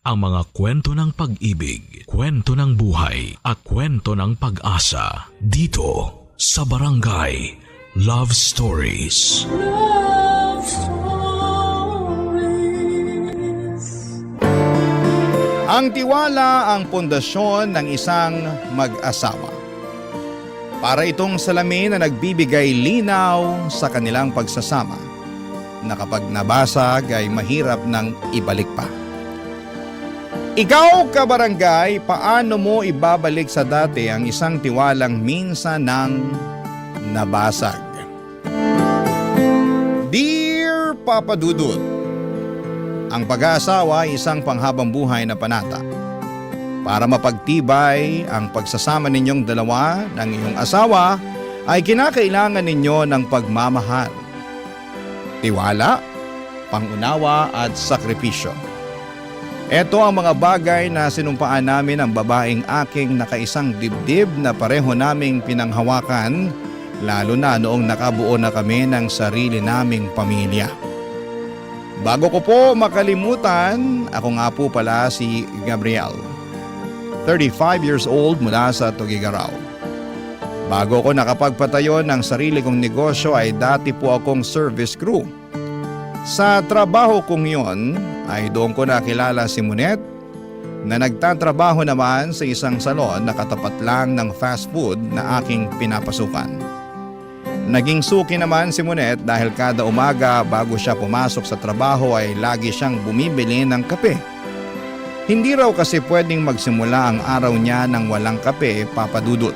ang mga kwento ng pag-ibig, kwento ng buhay at kwento ng pag-asa dito sa Barangay Love Stories. Love Stories. Ang tiwala ang pundasyon ng isang mag-asawa. Para itong salamin na nagbibigay linaw sa kanilang pagsasama na kapag nabasag ay mahirap nang ibalik pa. Ikaw, kabarangay, paano mo ibabalik sa dati ang isang tiwalang minsan nang nabasag? Dear Papa Dudut, ang pag-aasawa ay isang panghabang buhay na panata. Para mapagtibay ang pagsasama ninyong dalawa ng iyong asawa ay kinakailangan ninyo ng pagmamahal, tiwala, pangunawa at sakripisyo. Ito ang mga bagay na sinumpaan namin ang babaeng aking nakaisang dibdib na pareho naming pinanghawakan, lalo na noong nakabuo na kami ng sarili naming pamilya. Bago ko po makalimutan, ako nga po pala si Gabriel, 35 years old mula sa Tuguegarao. Bago ko nakapagpatayo ng sarili kong negosyo ay dati po akong service crew. Sa trabaho kong yon ay doon ko nakilala si Monet na nagtatrabaho naman sa isang salon na katapat lang ng fast food na aking pinapasukan. Naging suki naman si Monet dahil kada umaga bago siya pumasok sa trabaho ay lagi siyang bumibili ng kape. Hindi raw kasi pwedeng magsimula ang araw niya ng walang kape, Papa Dudut.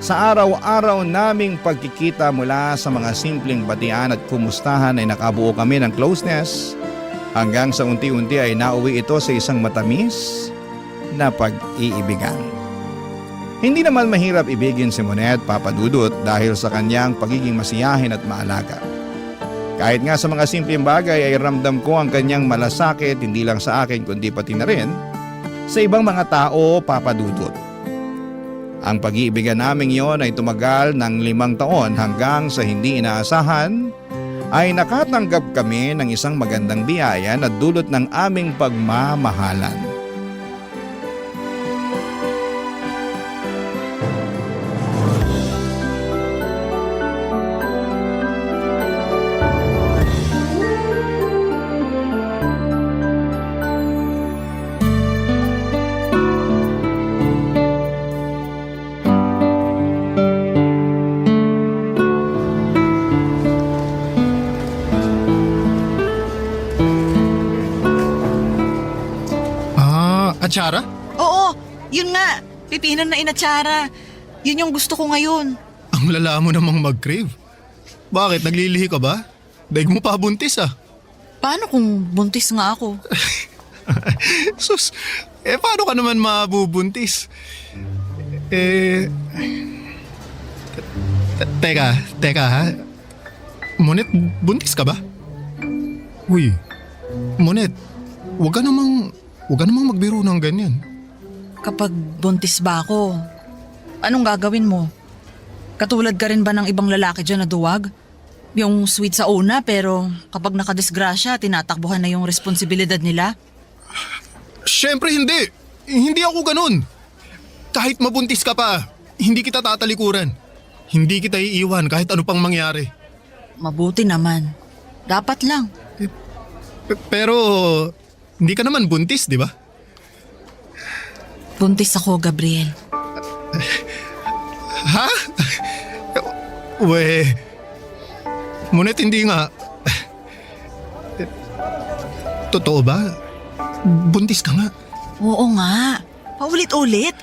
Sa araw-araw naming pagkikita mula sa mga simpleng batian at kumustahan ay nakabuo kami ng closeness hanggang sa unti-unti ay nauwi ito sa isang matamis na pag-iibigan. Hindi naman mahirap ibigin si Monet, Papa Dudut, dahil sa kanyang pagiging masiyahin at maalaga. Kahit nga sa mga simpleng bagay ay ramdam ko ang kanyang malasakit hindi lang sa akin kundi pati na rin sa ibang mga tao, Papa Dudut. Ang pag-iibigan naming yon ay tumagal ng 5 taon hanggang sa hindi inaasahan ay nakatanggap kami ng isang magandang biyaya na dulot ng aming pagmamahalan. Atsara? Oo, yun nga. Pipinan na inatsara. Yun yung gusto ko ngayon. Ang lala mo namang mag-crave. Bakit? Naglilihi ka ba? Daig mo pa buntis ah. Paano kung buntis nga ako? Sus, paano ka naman mabubuntis? Teka ha. Monet, buntis ka ba? Uy, Monet, huwag ka namang magbiro ng ganyan. Kapag buntis ba ako, anong gagawin mo? Katulad ka rin ba ng ibang lalaki dyan na duwag? Yung sweet sa una pero kapag nakadisgrasya, tinatakbuhan na yung responsibilidad nila? Siyempre hindi. Hindi ako ganun. Kahit mabuntis ka pa, hindi kita tatalikuran. Hindi kita iiwan kahit ano pang mangyari. Mabuti naman. Dapat lang. Pero hindi ka naman buntis, di ba? Buntis ako, Gabriel. Ha? Monet, hindi nga. Totoo ba? Buntis ka nga. Oo nga. Paulit-ulit.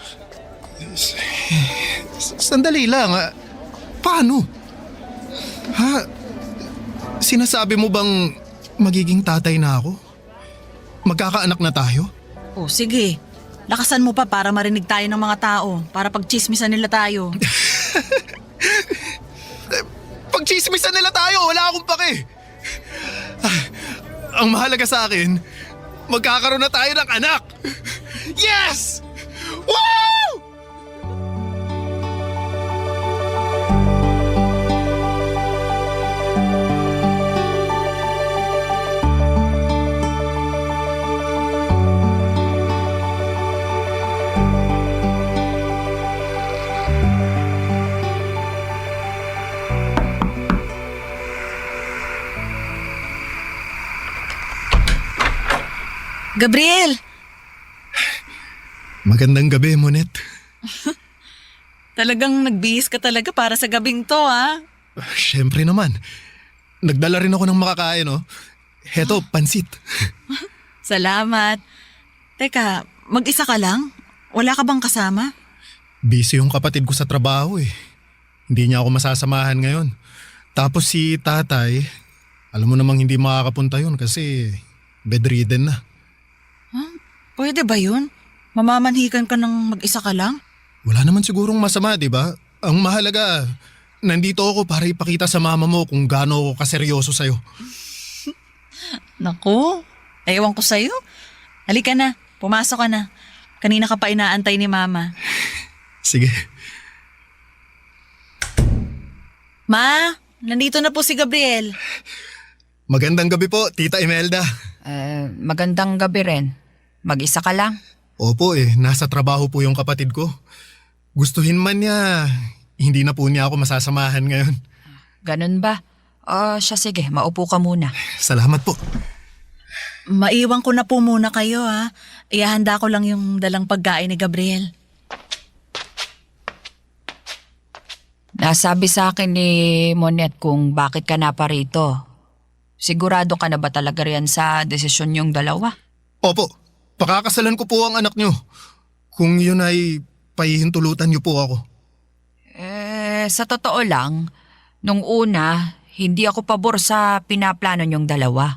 Sandali lang. Paano? Ha? Sinasabi mo bang magiging tatay na ako? Magkakaanak na tayo? O sige, lakasan mo pa para marinig tayo ng mga tao, para pagchismisan nila tayo. Pagchismisan nila tayo, wala akong pake. Ang mahalaga sa akin, magkakaroon na tayo ng anak. Yes! Woo! Gabriel! Magandang gabi, Monet. Talagang nagbihis ka talaga para sa gabing to, ha? Siyempre naman. Nagdala rin ako ng makakain, oh. Heto, pansit. Salamat. Teka, mag-isa ka lang? Wala ka bang kasama? Busy yung kapatid ko sa trabaho eh. Hindi niya ako masasamahan ngayon. Tapos si tatay, alam mo namang hindi makakapunta yun kasi bedridden na. Pwede ba yun? Mamamanhikan ka ng mag-isa ka lang? Wala naman sigurong masama, di ba? Ang mahalaga, nandito ako para ipakita sa mama mo kung gaano ako kaseryoso sa'yo. Naku, ewan ko sa'yo. Halika na, pumasok ka na. Kanina ka pa inaantay ni Mama. Sige. Ma, nandito na po si Gabriel. Magandang gabi po, Tita Imelda. Magandang gabi rin. Mag-isa ka lang? Opo nasa trabaho po yung kapatid ko. Gustuhin man niya, hindi na po niya ako masasamahan ngayon. Ganun ba? Siya sige, maupo ka muna. Salamat po. Maiwan ko na po muna kayo, ha. Ihahanda ko lang yung dalang pagkain ni Gabriel. Nasabi sa akin ni Monet kung bakit ka na pa rito. Sigurado ka na ba talaga riyan sa desisyon yung dalawa? Opo, pakakasalan ko po ang anak niyo. Kung yun ay pahihintulutan niyo po ako. Sa totoo lang, nung una, hindi ako pabor sa pinaplano niyong dalawa.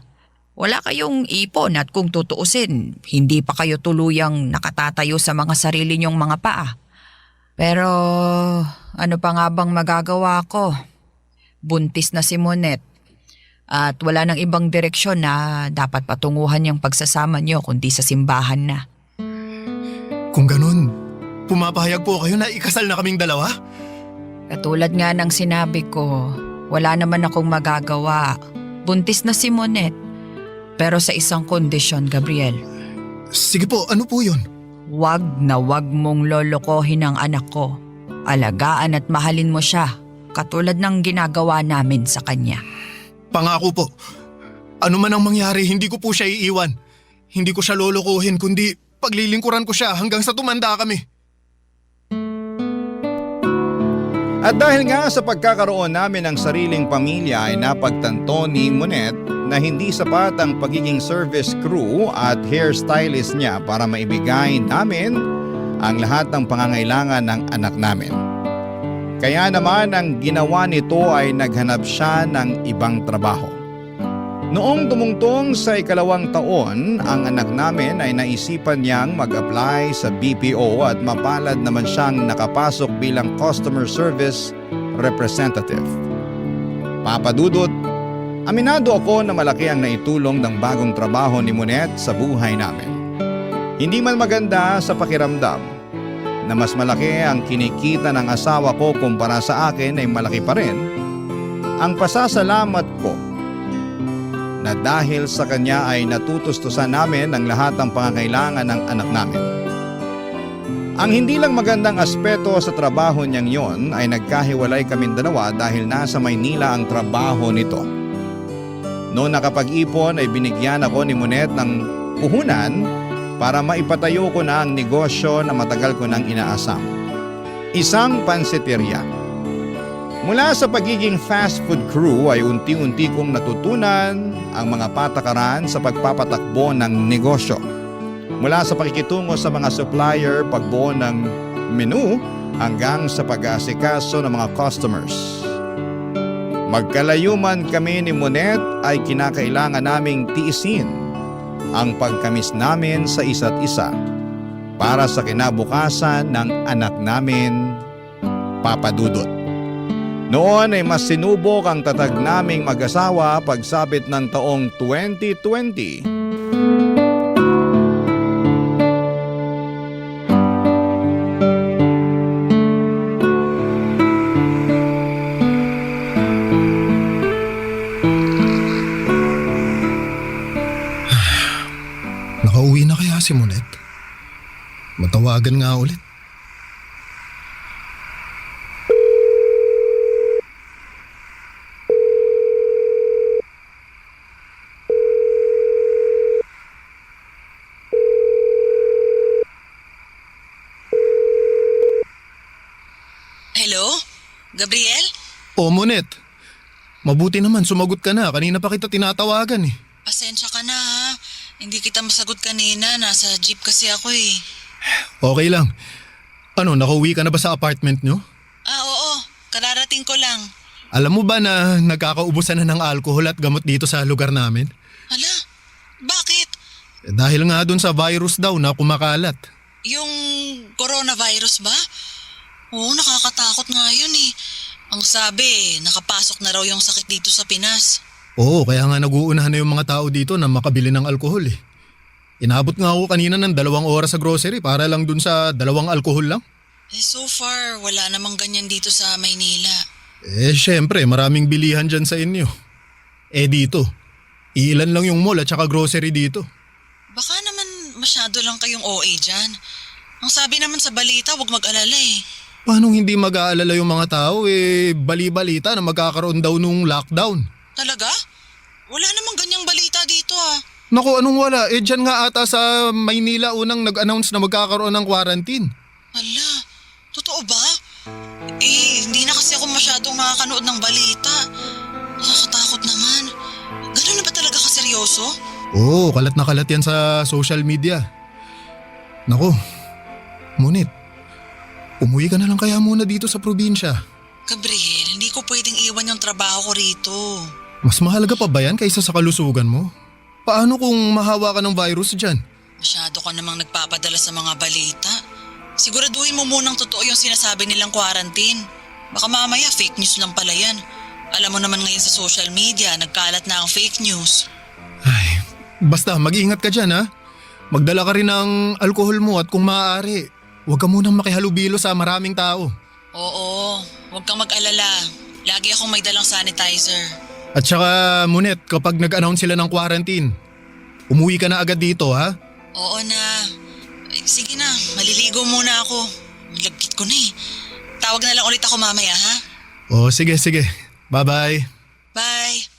Wala kayong ipon at kung tutuusin, hindi pa kayo tuluyang nakatatayo sa mga sarili niyong mga paa. Pero ano pa nga bang magagawa ko? Buntis na si Monet at wala nang ibang direksyon na dapat patunguhan yung pagsasama niyo kundi sa simbahan na. Kung ganun, pumapahayag po kayo na ikasal na kaming dalawa? Katulad nga ng sinabi ko, wala naman akong magagawa. Buntis na si Monet. Pero sa isang kondisyon, Gabriel. Sige po, ano po yun? Wag na wag mong lolokohin ang anak ko. Alagaan at mahalin mo siya, katulad ng ginagawa namin sa kanya. Pangako po. Ano man ang mangyari, hindi ko po siya iiwan. Hindi ko siya lolokohin, kundi paglilingkuran ko siya hanggang sa tumanda kami. At dahil nga sa pagkakaroon namin ng sariling pamilya ay napagtanto ni Monet na hindi sapat ang pagiging service crew at hairstylist niya para maibigay namin ang lahat ng pangangailangan ng anak namin. Kaya naman ang ginawa nito ay naghanap siya ng ibang trabaho. Noong tumungtong sa 2 taon, ang anak namin ay naisipan niyang mag-apply sa BPO at mapalad naman siyang nakapasok bilang customer service representative. Papadudot, aminado ako na malaki ang naitulong ng bagong trabaho ni Monet sa buhay namin. Hindi man maganda sa pakiramdam na mas malaki ang kinikita ng asawa ko kumpara sa akin ay malaki pa rin. Ang pasasalamat ko na dahil sa kanya ay natutustusan namin ang lahat ng pangangailangan ng anak namin. Ang hindi lang magandang aspeto sa trabaho niyang yon ay nagkahiwalay kaming dalawa dahil nasa Maynila ang trabaho nito. Noong nakapag-ipon ay binigyan ako ni Monet ng puhunan para maipatayo ko na ang negosyo na matagal ko nang inaasam. Isang pansiteria. Mula sa pagiging fast food crew ay unti-unti kong natutunan ang mga patakaran sa pagpapatakbo ng negosyo. Mula sa pakikitungo sa mga supplier, pagbuo ng menu, hanggang sa pag-aasikaso ng mga customers. Magkalayo man kami ni Monet ay kinakailangan naming tiisin ang pagkamis namin sa isa't isa para sa kinabukasan ng anak namin, Papa Dudut. Noon ay mas sinubok ang tatag naming mag-asawa pagsapit ng taong 2020. Nakauwi na kaya si Monet? Matawagan nga ulit. Hello? Gabriel? O Monet, mabuti naman sumagot ka na. Kanina pa kita tinatawagan eh. Pasensya ka na ha. Hindi kita masagot kanina. Nasa jeep kasi ako eh. Okay lang. Ano, nakauwi ka na ba sa apartment nyo? Oo. Kararating ko lang. Alam mo ba na nagkakaubusan na ng alcohol at gamot dito sa lugar namin? Hala? Bakit? Dahil nga dun sa virus daw na kumakalat. Yung coronavirus ba? Oo, nakakatakot nga yun eh. Ang sabi, nakapasok na raw yung sakit dito sa Pinas. Oo, kaya nga nag-uunahan na yung mga tao dito na makabili ng alkohol eh. Inabot nga ako kanina ng 2 oras sa grocery para lang dun sa 2 alkohol lang. So far, wala namang ganyan dito sa Maynila. Syempre, maraming bilihan dyan sa inyo. Dito, ilan lang yung mall at saka grocery dito. Baka naman masyado lang kayong OA dyan. Ang sabi naman sa balita, huwag mag-alala eh. Paano hindi mag-aalala yung mga tao bali-balita na magkakaroon daw nung lockdown? Talaga? Wala namang ganyang balita dito ah. Naku, anong wala? Dyan nga ata sa Maynila unang nag-announce na magkakaroon ng quarantine. Ala, totoo ba? Hindi na kasi ako masyadong nakakanood ng balita. Nakakatakot naman. Ganun na ba talaga kaseryoso? Oo, kalat na kalat yan sa social media. Naku, Munit, umuwi ka na lang kaya muna dito sa probinsya. Gabriel, hindi ko pwedeng iwan yung trabaho ko rito. Mas mahalaga pa ba yan kaysa sa kalusugan mo? Paano kung mahawa ka ng virus dyan? Masyado ka namang nagpapadala sa mga balita. Siguraduhin mo munang totoo yung sinasabi nilang quarantine. Baka mamaya fake news lang pala yan. Alam mo naman ngayon sa social media, nagkalat na ang fake news. Ay, basta mag-iingat ka dyan ha. Magdala ka rin ng alkohol mo at kung maaari, huwag ka munang makihalubilo sa maraming tao. Oo, huwag kang mag-alala. Lagi akong may dalang sanitizer. At saka Munet, kapag nag-announce sila ng quarantine, umuwi ka na agad dito ha? Oo na. Sige na, maliligo muna ako. Lagkit ko na eh. Tawag na lang ulit ako mamaya ha? O sige. Bye-bye. Bye.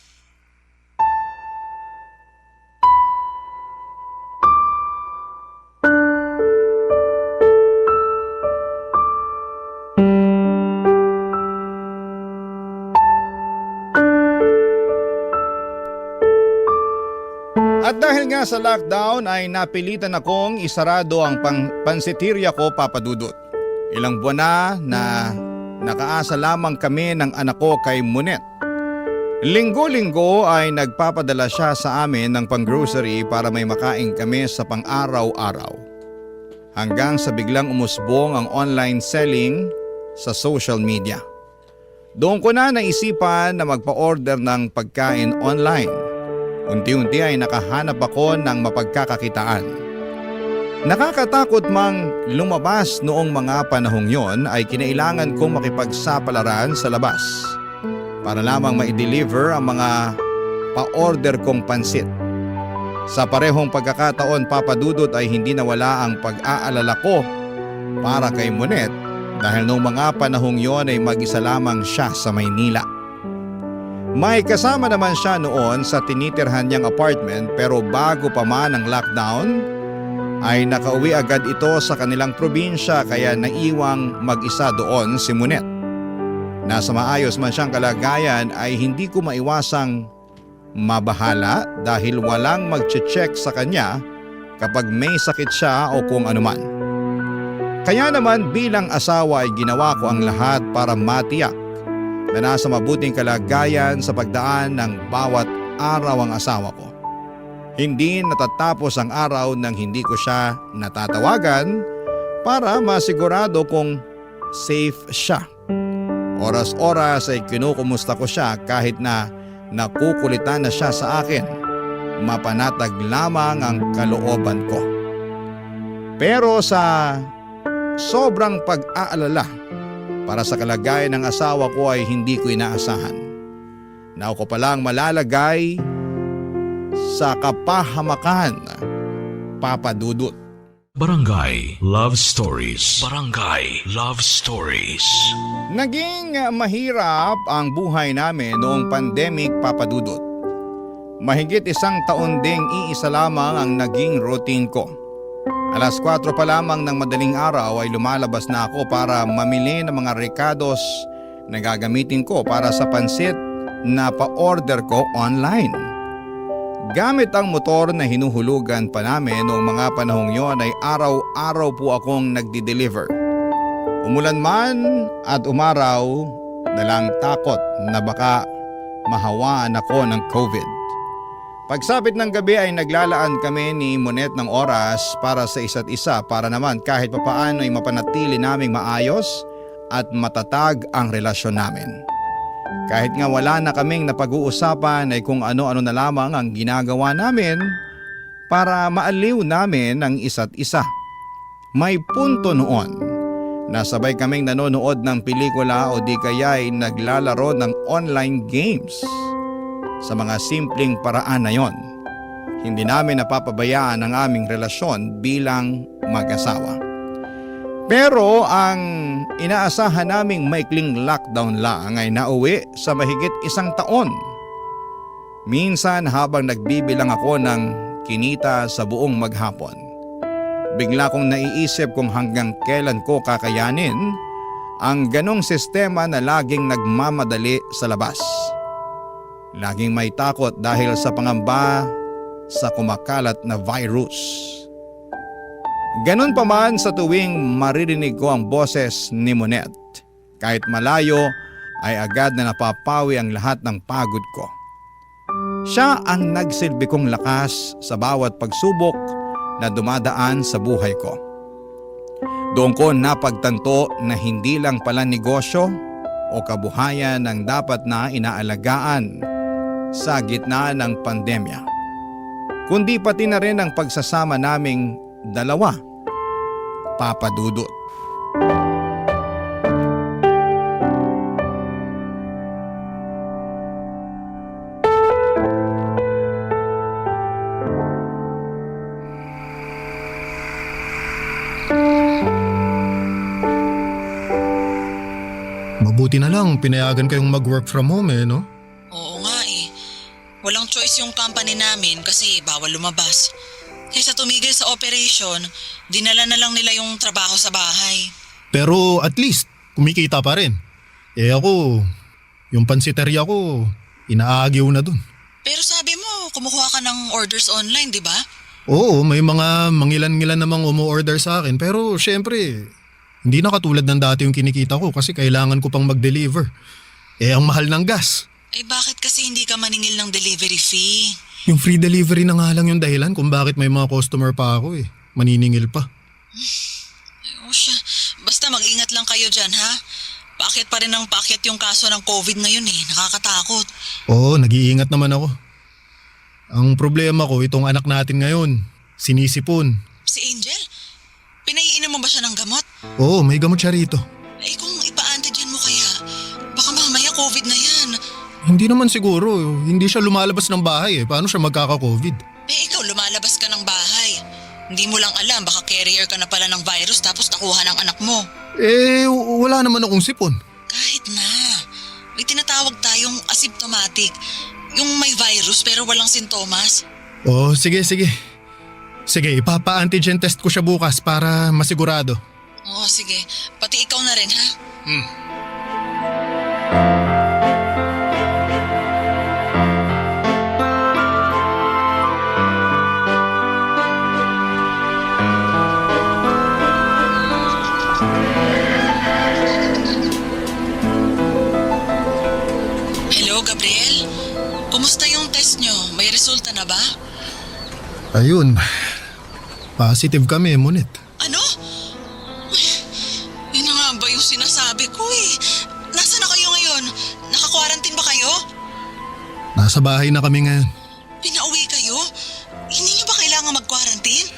At dahil nga sa lockdown ay napilitan akong isarado ang pansitirya ko, Papa Dudut. Ilang buwan na nakaasa lamang kami ng anak ko kay Monet. Linggo-linggo ay nagpapadala siya sa amin ng pang-grocery para may makain kami sa pang-araw-araw. Hanggang sa biglang umusbong ang online selling sa social media. Doon ko na naisipan na magpa-order ng pagkain online. Unti-unti ay nakahanap ako ng mapagkakakitaan. Nakakatakot mang lumabas noong mga panahong yon ay kinailangan kong makipagsapalaran sa labas para lamang ma-deliver ang mga pa-order kong pansit. Sa parehong pagkakataon, Papa Dudut, ay hindi nawala ang pag-aalala ko para kay Monet dahil noong mga panahong yon ay mag-isa lamang siya sa Maynila. May kasama naman siya noon sa tinitirhan niyang apartment pero bago pa man ang lockdown ay nakauwi agad ito sa kanilang probinsya kaya naiwang mag-isa doon si Monet. Nasa maayos man siyang kalagayan ay hindi ko maiwasang mabahala dahil walang mag-check sa kanya kapag may sakit siya o kung anuman. Kaya naman bilang asawa ay ginawa ko ang lahat para matiyak na nasa mabuting kalagayan sa pagdaan ng bawat araw ang asawa ko. Hindi natatapos ang araw nang hindi ko siya natatawagan para masigurado kung safe siya. Oras-oras ay kinukumusta ko siya kahit na nakukulitan na siya sa akin. Mapanatag lamang ang kalooban ko. Pero sa sobrang pag-aalala para sa kalagayan ng asawa ko ay hindi ko inaasahan na ako palang malalagay sa kapahamakan, Papa Dudut. Barangay Love Stories. Barangay Love Stories. Naging mahirap ang buhay namin noong pandemic, Papa Dudut. Mahigit 1 taon ding iisa lamang ang naging routine ko. Alas 4 pa lamang ng madaling araw ay lumalabas na ako para mamili ng mga recados na gagamitin ko para sa pansit na pa-order ko online. Gamit ang motor na hinuhulugan pa namin noong mga panahong yon ay araw-araw po akong nagdi-deliver. Umulan man at umaraw, dalang takot na baka mahawaan ako ng COVID. Pagsapit ng gabi ay naglalaan kami ni Monet ng oras para sa isa't isa para naman kahit papaano ay mapanatili naming maayos at matatag ang relasyon namin. Kahit nga wala na kaming napag-uusapan ay kung ano-ano na lamang ang ginagawa namin para maaliw namin ang isa't isa. May punto noon na sabay kaming nanonood ng pelikula o di kaya ay naglalaro ng online games. Sa mga simpleng paraan na yon, hindi namin napapabayaan ang aming relasyon bilang mag-asawa. Pero ang inaasahan naming maikling lockdown lang ay nauwi sa mahigit 1 taon. Minsan habang nagbibilang ako ng kinita sa buong maghapon, bigla kong naiisip kung hanggang kailan ko kakayanin ang ganong sistema na laging nagmamadali sa labas. Laging may takot dahil sa pangamba sa kumakalat na virus. Ganon pa man sa tuwing maririnig ko ang boses ni Monet. Kahit malayo ay agad na napapawi ang lahat ng pagod ko. Siya ang nagsilbi kong lakas sa bawat pagsubok na dumadaan sa buhay ko. Doon ko napagtanto na hindi lang pala negosyo o kabuhayan ang dapat na inaalagaan sa gitna ng pandemya, kundi pati na rin ang pagsasama naming dalawa, Papa Dudut. Mabuti na lang pinayagan kayong mag-work from home no? Oo nga eh. Walang choice yung company namin kasi bawal lumabas. Kaysa tumigil sa operation, dinala na lang nila yung trabaho sa bahay. Pero at least, kumikita pa rin. Ako, yung pansiteria ko, inaagyaw na dun. Pero sabi mo, kumukuha ka ng orders online, di ba? Oo, may mga mangilan-ngilan namang umu-order sa akin. Pero syempre, hindi na katulad ng dati yung kinikita ko kasi kailangan ko pang mag-deliver. Ang mahal ng gas. Bakit kasi hindi ka maningil ng delivery fee? Yung free delivery na nga lang yung dahilan kung bakit may mga customer pa ako maniningil pa. O siya, basta mag-ingat lang kayo dyan ha. Paakyat pa rin ang paakyat yung kaso ng COVID ngayon nakakatakot. Oo, nag-iingat naman ako. Ang problema ko, itong anak natin ngayon, sinisipon. Si Angel? Pinaiinom mo ba siya ng gamot? Oo, may gamot siya rito. Kung ipa-antigen mo kaya, baka mamaya COVID na yan. Hindi naman siguro, hindi siya lumalabas ng bahay Paano siya magkaka-COVID? Ikaw lumalabas ka ng bahay. Hindi mo lang alam, baka carrier ka na pala ng virus tapos nakuha ng anak mo. Wala naman akong sipon. Kahit na. May tinatawag tayong asymptomatic. Yung may virus pero walang sintomas. Sige. Sige, ipapa-antigen test ko siya bukas para masigurado. Sige. Pati ikaw na rin ha? Gabriel, kumusta yung test nyo? May resulta na ba? Ayun, positive kami, Monet. Ano? Yun na nga ba yung sinasabi ko Nasaan na kayo ngayon? Naka-quarantine ba kayo? Nasa bahay na kami ngayon. Pinauwi kayo? Hindi nyo ba kailangan mag-quarantine?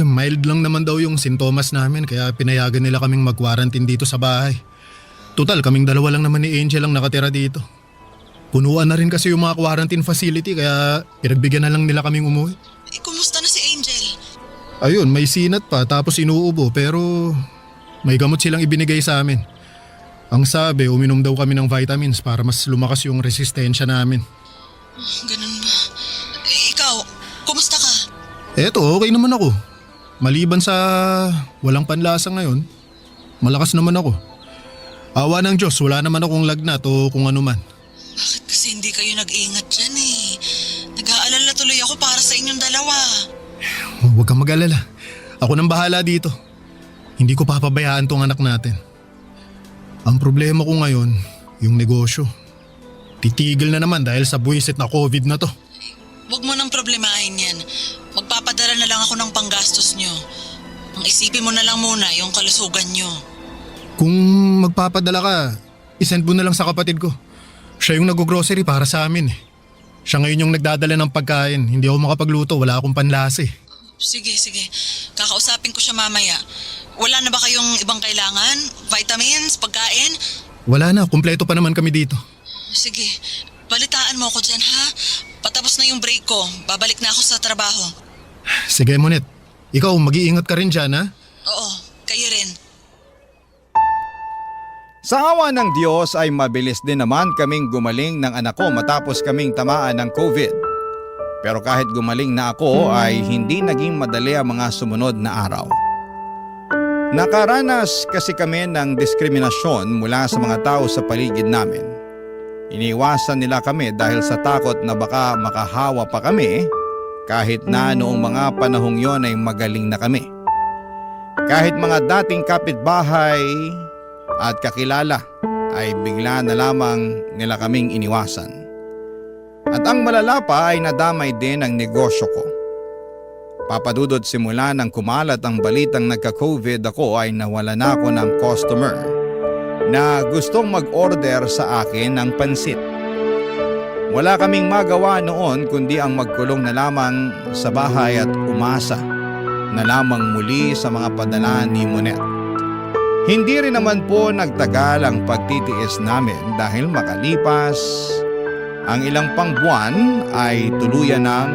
Mild lang naman daw yung sintomas namin kaya pinayagan nila kaming mag-quarantine dito sa bahay. Total, kaming dalawa lang naman ni Angel ang nakatira dito. Punuan na rin kasi yung mga quarantine facility kaya pinagbigyan na lang nila kaming umuwi. Kumusta na si Angel? Ayun, may sinat pa tapos inuubo pero may gamot silang ibinigay sa amin. Ang sabi, uminom daw kami ng vitamins para mas lumakas yung resistensya namin. Ganun ba? Ikaw, kumusta ka? Eto, okay naman ako. Maliban sa walang panlasa ngayon, malakas naman ako. Awa ng Diyos, wala naman akong lagnat o kung ano man. Bakit kasi hindi kayo nag-iingat dyan eh? Nag-aalala tuloy ako para sa inyong dalawa. Huwag kang mag-alala. Ako nang bahala dito. Hindi ko papabayaan tong anak natin. Ang problema ko ngayon, yung negosyo. Titigil na naman dahil sa buwisit na COVID na to. Huwag mo nang problemahin yan. Magpapadala na lang ako ng panggastos nyo. Ang isipin mo na lang muna yung kalusugan nyo. Kung magpapadala ka, isend mo na lang sa kapatid ko. Siya yung nag-grocery para sa amin eh. Siya ngayon yung nagdadala ng pagkain. Hindi ako makapagluto, wala akong panlasa eh. Sige. Kakausapin ko siya mamaya. Wala na ba kayong ibang kailangan? Vitamins? Pagkain? Wala na, kumpleto pa naman kami dito. Sige, balitaan mo ako dyan ha. Patapos na yung break ko. Babalik na ako sa trabaho. Sige Monet, ikaw mag-iingat ka rin dyan ha. Oo, kayo rin. Sa awa ng Diyos ay mabilis din naman kaming gumaling ng anak ko matapos kaming tamaan ng COVID. Pero kahit gumaling na ako ay hindi naging madali ang mga sumunod na araw. Nakaranas kasi kami ng diskriminasyon mula sa mga tao sa paligid namin. Iniwasan nila kami dahil sa takot na baka makahawa pa kami kahit na noong mga panahong yon ay magaling na kami. Kahit mga dating kapitbahay at kakilala ay bigla na lamang nila kaming iniwasan. At ang malala pa ay nadamay din ang negosyo ko. Papadudod simula nang kumalat ang balitang nagka-COVID ako ay nawala na ako ng customer na gustong mag-order sa akin ng pansit. Wala kaming magawa noon kundi ang magkulong na lamang sa bahay at umasa na lamang muli sa mga padala ni Monet. Hindi rin naman po nagtagal ang pagtitiis namin dahil makalipas ang ilang pang buwan ay tuluyan ng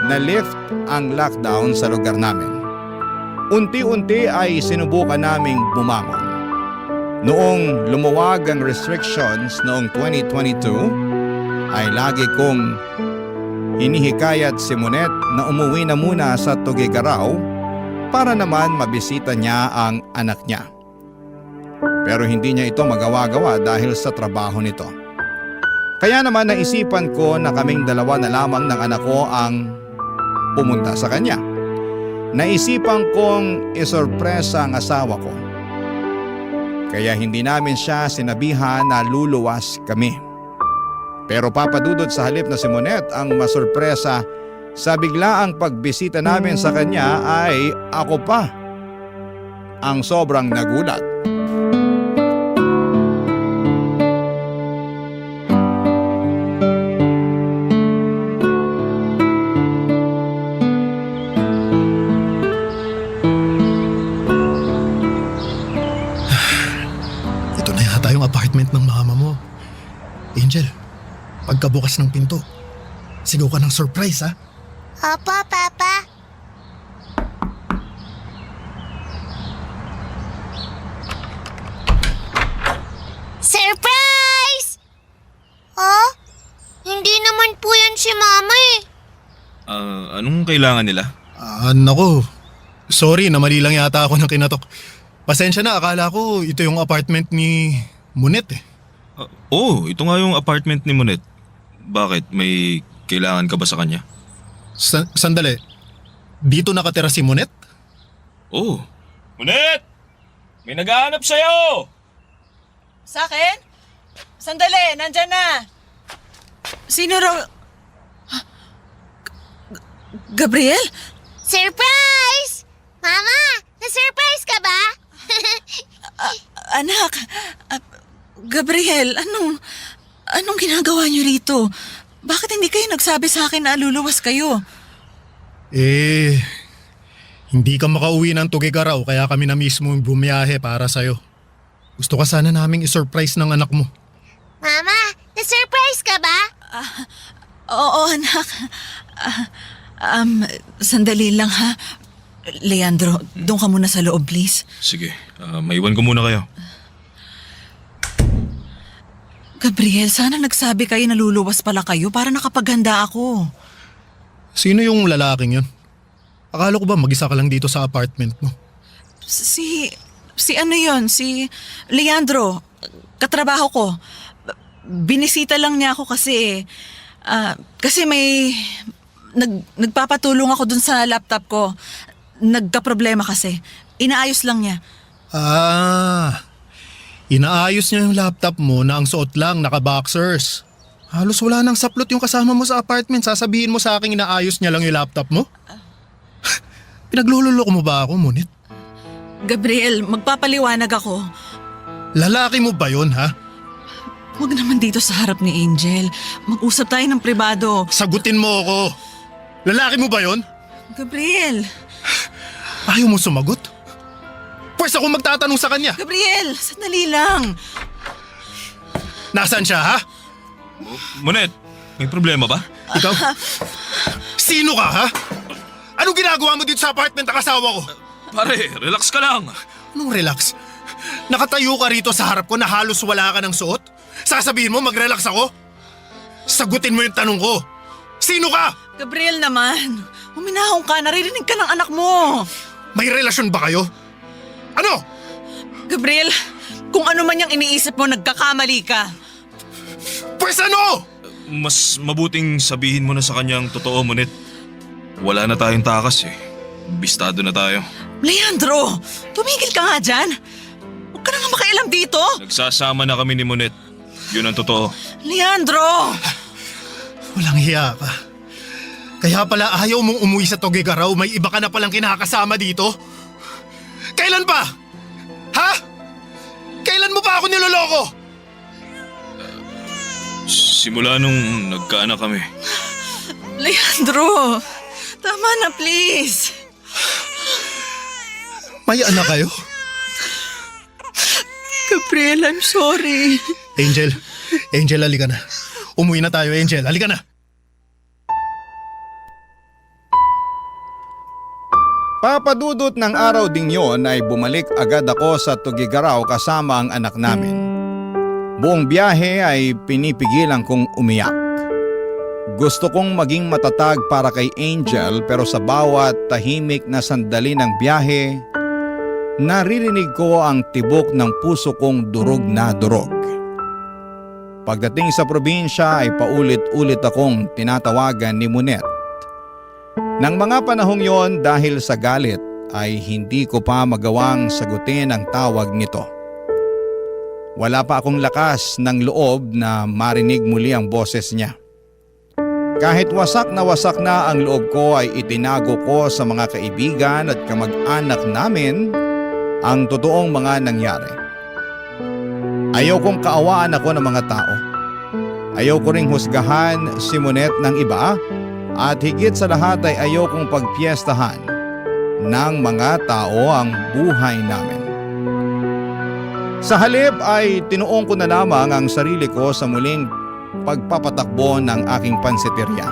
na-lift ang lockdown sa lugar namin. Unti-unti ay sinubukan naming bumangon. Noong lumuwag ang restrictions noong 2022, ay lagi kong hinihikayat si Monet na umuwi na muna sa Tuguegarao para naman mabisita niya ang anak niya. Pero hindi niya ito magawa-gawa dahil sa trabaho nito. Kaya naman naisipan ko na kaming dalawa na lamang ng anak ko ang pumunta sa kanya. Naisipan kong isorpresa ang asawa ko. Kaya hindi namin siya sinabihan na luluwas kami. Pero papadudod sa halip na si Monet ang masurpresa sa biglaang pagbisita namin sa kanya ay ako pa ang sobrang nagulat. Ito na yata yung apartment ng mama mo. Angel, pagkabukas ng pinto, sigaw ka ng surprise ha? Opo, Papa. Surprise! Oh? Hindi naman po yan si Mama eh. Anong kailangan nila? Nako, sorry na mali lang yata ako ng kinatok. Pasensya na, akala ko ito yung apartment ni Monet eh. Ito nga yung apartment ni Monet. Bakit? May kailangan ka ba sa kanya? Sandali, dito nakatira si Monet? Oh. Monet! May naghahanap sa'yo! Sa akin? Sandali, nandyan na. Sino raw? Gabriel? Surprise! Mama, na-surprise ka ba? Anak, Gabriel, anong ginagawa niyo rito? Bakit hindi kayo nagsabi sa akin na luluwas kayo? Hindi ka makauwi ng Tuguegarao kaya kami na mismo bumiyahe para sa'yo. Gusto ka sana naming isurprise ng anak mo. Mama, na-surprise ka ba? Oo, anak. Sandali lang ha. Leandro, doon ka muna sa loob, please. Sige, maiwan ko muna kayo. Gabriel, sana nagsabi kayo na luluwas pala kayo para nakapaghanda ako. Sino yung lalaking yun? Akala ko ba mag-isa ka lang dito sa apartment mo? Si ano yon? Si Leandro. Katrabaho ko. Binisita lang niya ako kasi kasi may nagpapatulong ako dun sa laptop ko. Nagka-problema kasi. Inaayos lang niya. Inaayos niya yung laptop mo na ang suot lang, naka-boxers. Halos wala nang saplot yung kasama mo sa apartment. Sasabihin mo sa akin inaayos niya lang yung laptop mo? Pinaglululoko mo ba ako, Munit? Gabriel, magpapaliwanag ako. Lalaki mo ba yun, ha? Huwag naman dito sa harap ni Angel. Mag-usap tayo ng pribado. Sagutin mo ako. Lalaki mo ba yun? Gabriel! Ayaw mo sumagot? Pwes ako magtatanong sa kanya. Gabriel! Sandali lang. Nasaan siya, ha? Monet, may problema ba? Ikaw? Sino ka, ha? Anong ginagawa mo dito sa apartment ng asawa ko? Pare, relax ka lang. Anong relax? Nakatayo ka rito sa harap ko na halos wala ka ng suot? Sasabihin mo mag-relax ako? Sagutin mo yung tanong ko. Sino ka? Gabriel naman. Huminahon ka. Naririnig ka ng anak mo. May relasyon ba kayo? Ano? Gabriel, kung ano man yung iniisip mo, nagkakamali ka. Pwes ano? Mas mabuting sabihin mo na sa kanyang totoo, Monet. Wala na tayong takas eh. Bistado na tayo. Leandro, tumigil ka nga dyan. Huwag ka na nga makialam dito. Nagsasama na kami ni Monet. Yun ang totoo. Leandro! Walang hiya ka. Kaya pala ayaw mong umuwi sa Tugigaraw, may iba ka na palang kinakasama dito? Kailan pa? Ha? Kailan mo pa ako niloloko? Simula nung nagkaanak kami. Leandro, tama na please. May anak kayo? Gabriel, I'm sorry. Angel, halika na. Umuwi na tayo, Angel. Halika na. Papadudot ng araw ding yon ay bumalik agad ako sa Tugigaraw kasama ang anak namin. Buong biyahe ay pinipigilan kong umiyak. Gusto kong maging matatag para kay Angel pero sa bawat tahimik na sandali ng biyahe, naririnig ko ang tibok ng puso kong durog na durog. Pagdating sa probinsya ay paulit-ulit akong tinatawagan ni Monet. Nang mga panahong yon dahil sa galit ay hindi ko pa magawang sagutin ang tawag nito. Wala pa akong lakas ng loob na marinig muli ang boses niya. Kahit wasak na ang loob ko ay itinago ko sa mga kaibigan at kamag-anak namin ang totoong mga nangyari. Ayaw kong kaawaan ako ng mga tao. Ayaw ko ring husgahan si Monet ng iba at higit sa lahat ay ayaw kong pagpiestahan ng mga tao ang buhay namin. Sa halip ay tinuong ko na lamang ang sarili ko sa muling pagpapatakbo ng aking pansiteria.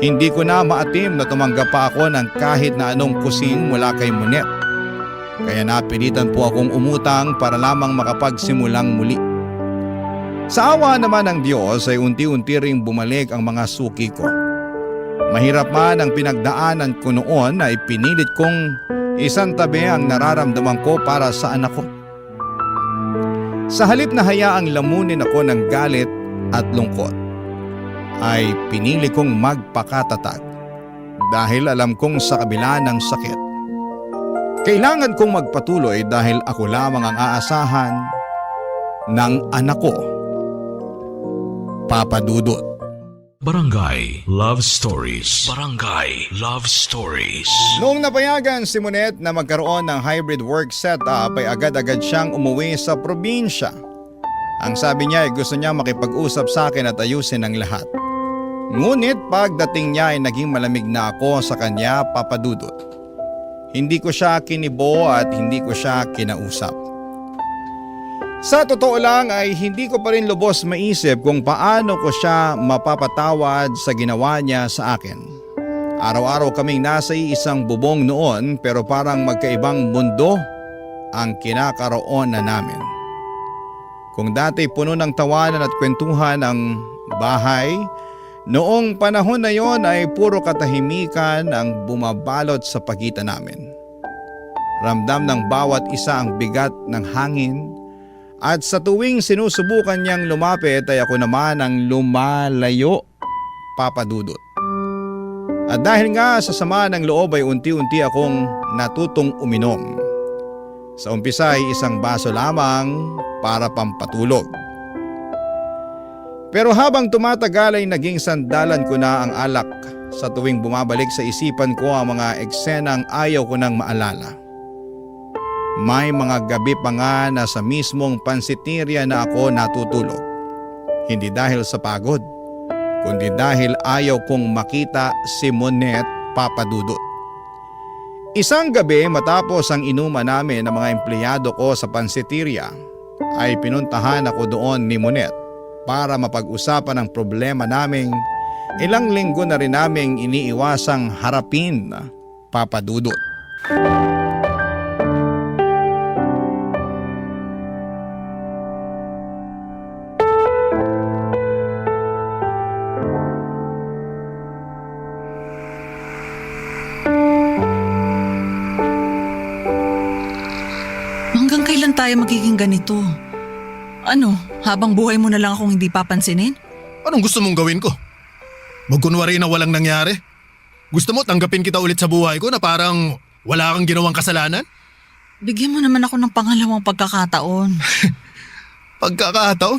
Hindi ko na maatim na tumanggap pa ako ng kahit na anong kusing mula kay Monet. Kaya napilitan po akong umutang para lamang makapagsimulang muli. Sa awa naman ng Diyos ay unti-unti ring bumalik ang mga suki ko. Mahirap man ang pinagdaanan ko noon ay pinilit kong isantabi ang nararamdaman ko para sa anak ko. Sa halip na hayaang lamunin ako ng galit at lungkot, ay pinili kong magpakatatag dahil alam kong sa kabila ng sakit, kailangan kong magpatuloy dahil ako lamang ang aasahan ng anak ko. Papa Dudut. Barangay Love Stories. Barangay Love Stories. Noong napayagan si Monet na magkaroon ng hybrid work setup ay agad-agad siyang umuwi sa probinsya. Ang sabi niya ay gusto niya makipag-usap sa akin at ayusin ang lahat. Ngunit pagdating niya ay naging malamig na ako sa kanya, Papa Dudut. Hindi ko siya kinibo at hindi ko siya kinausap. Sa totoo lang ay hindi ko pa rin lubos maisip kung paano ko siya mapapatawad sa ginawa niya sa akin. Araw-araw kaming nasa isang bubong noon pero parang magkaibang mundo ang kinakaroon na namin. Kung dati puno ng tawanan at kwentuhan ang bahay, Noong panahon na yon ay puro katahimikan ang bumabalot sa pagitan namin. Ramdam ng bawat isa ang bigat ng hangin at sa tuwing sinusubukan niyang lumapit ay ako naman ang lumalayo, Papa Dudut. At dahil nga sa sama ng loob ay unti-unti akong natutong uminom. Sa umpisa ay isang baso lamang para pampatulog. Pero habang tumatagal ay naging sandalan ko na ang alak sa tuwing bumabalik sa isipan ko ang mga eksenang ayaw ko nang maalala. May mga gabi pa nga na sa mismong pansiteria na ako natutulog. Hindi dahil sa pagod, kundi dahil ayaw kong makita si Monet, Papa Dudut. Isang gabi matapos ang inuman namin ng mga empleyado ko sa pansiteria ay pinuntahan ako doon ni Monet para mapag-usapan ang problema naming ilang linggo na rin naming iniiwasang harapin, Papa Dudut. Hanggang kailan tayo magiging ganito? Ano, habang buhay mo na lang akong hindi papansinin? Anong gusto mong gawin ko? Magkunwari na walang nangyari? Gusto mo tanggapin kita ulit sa buhay ko na parang wala kang ginawang kasalanan? Bigyan mo naman ako ng pangalawang pagkakataon. Pagkakataon?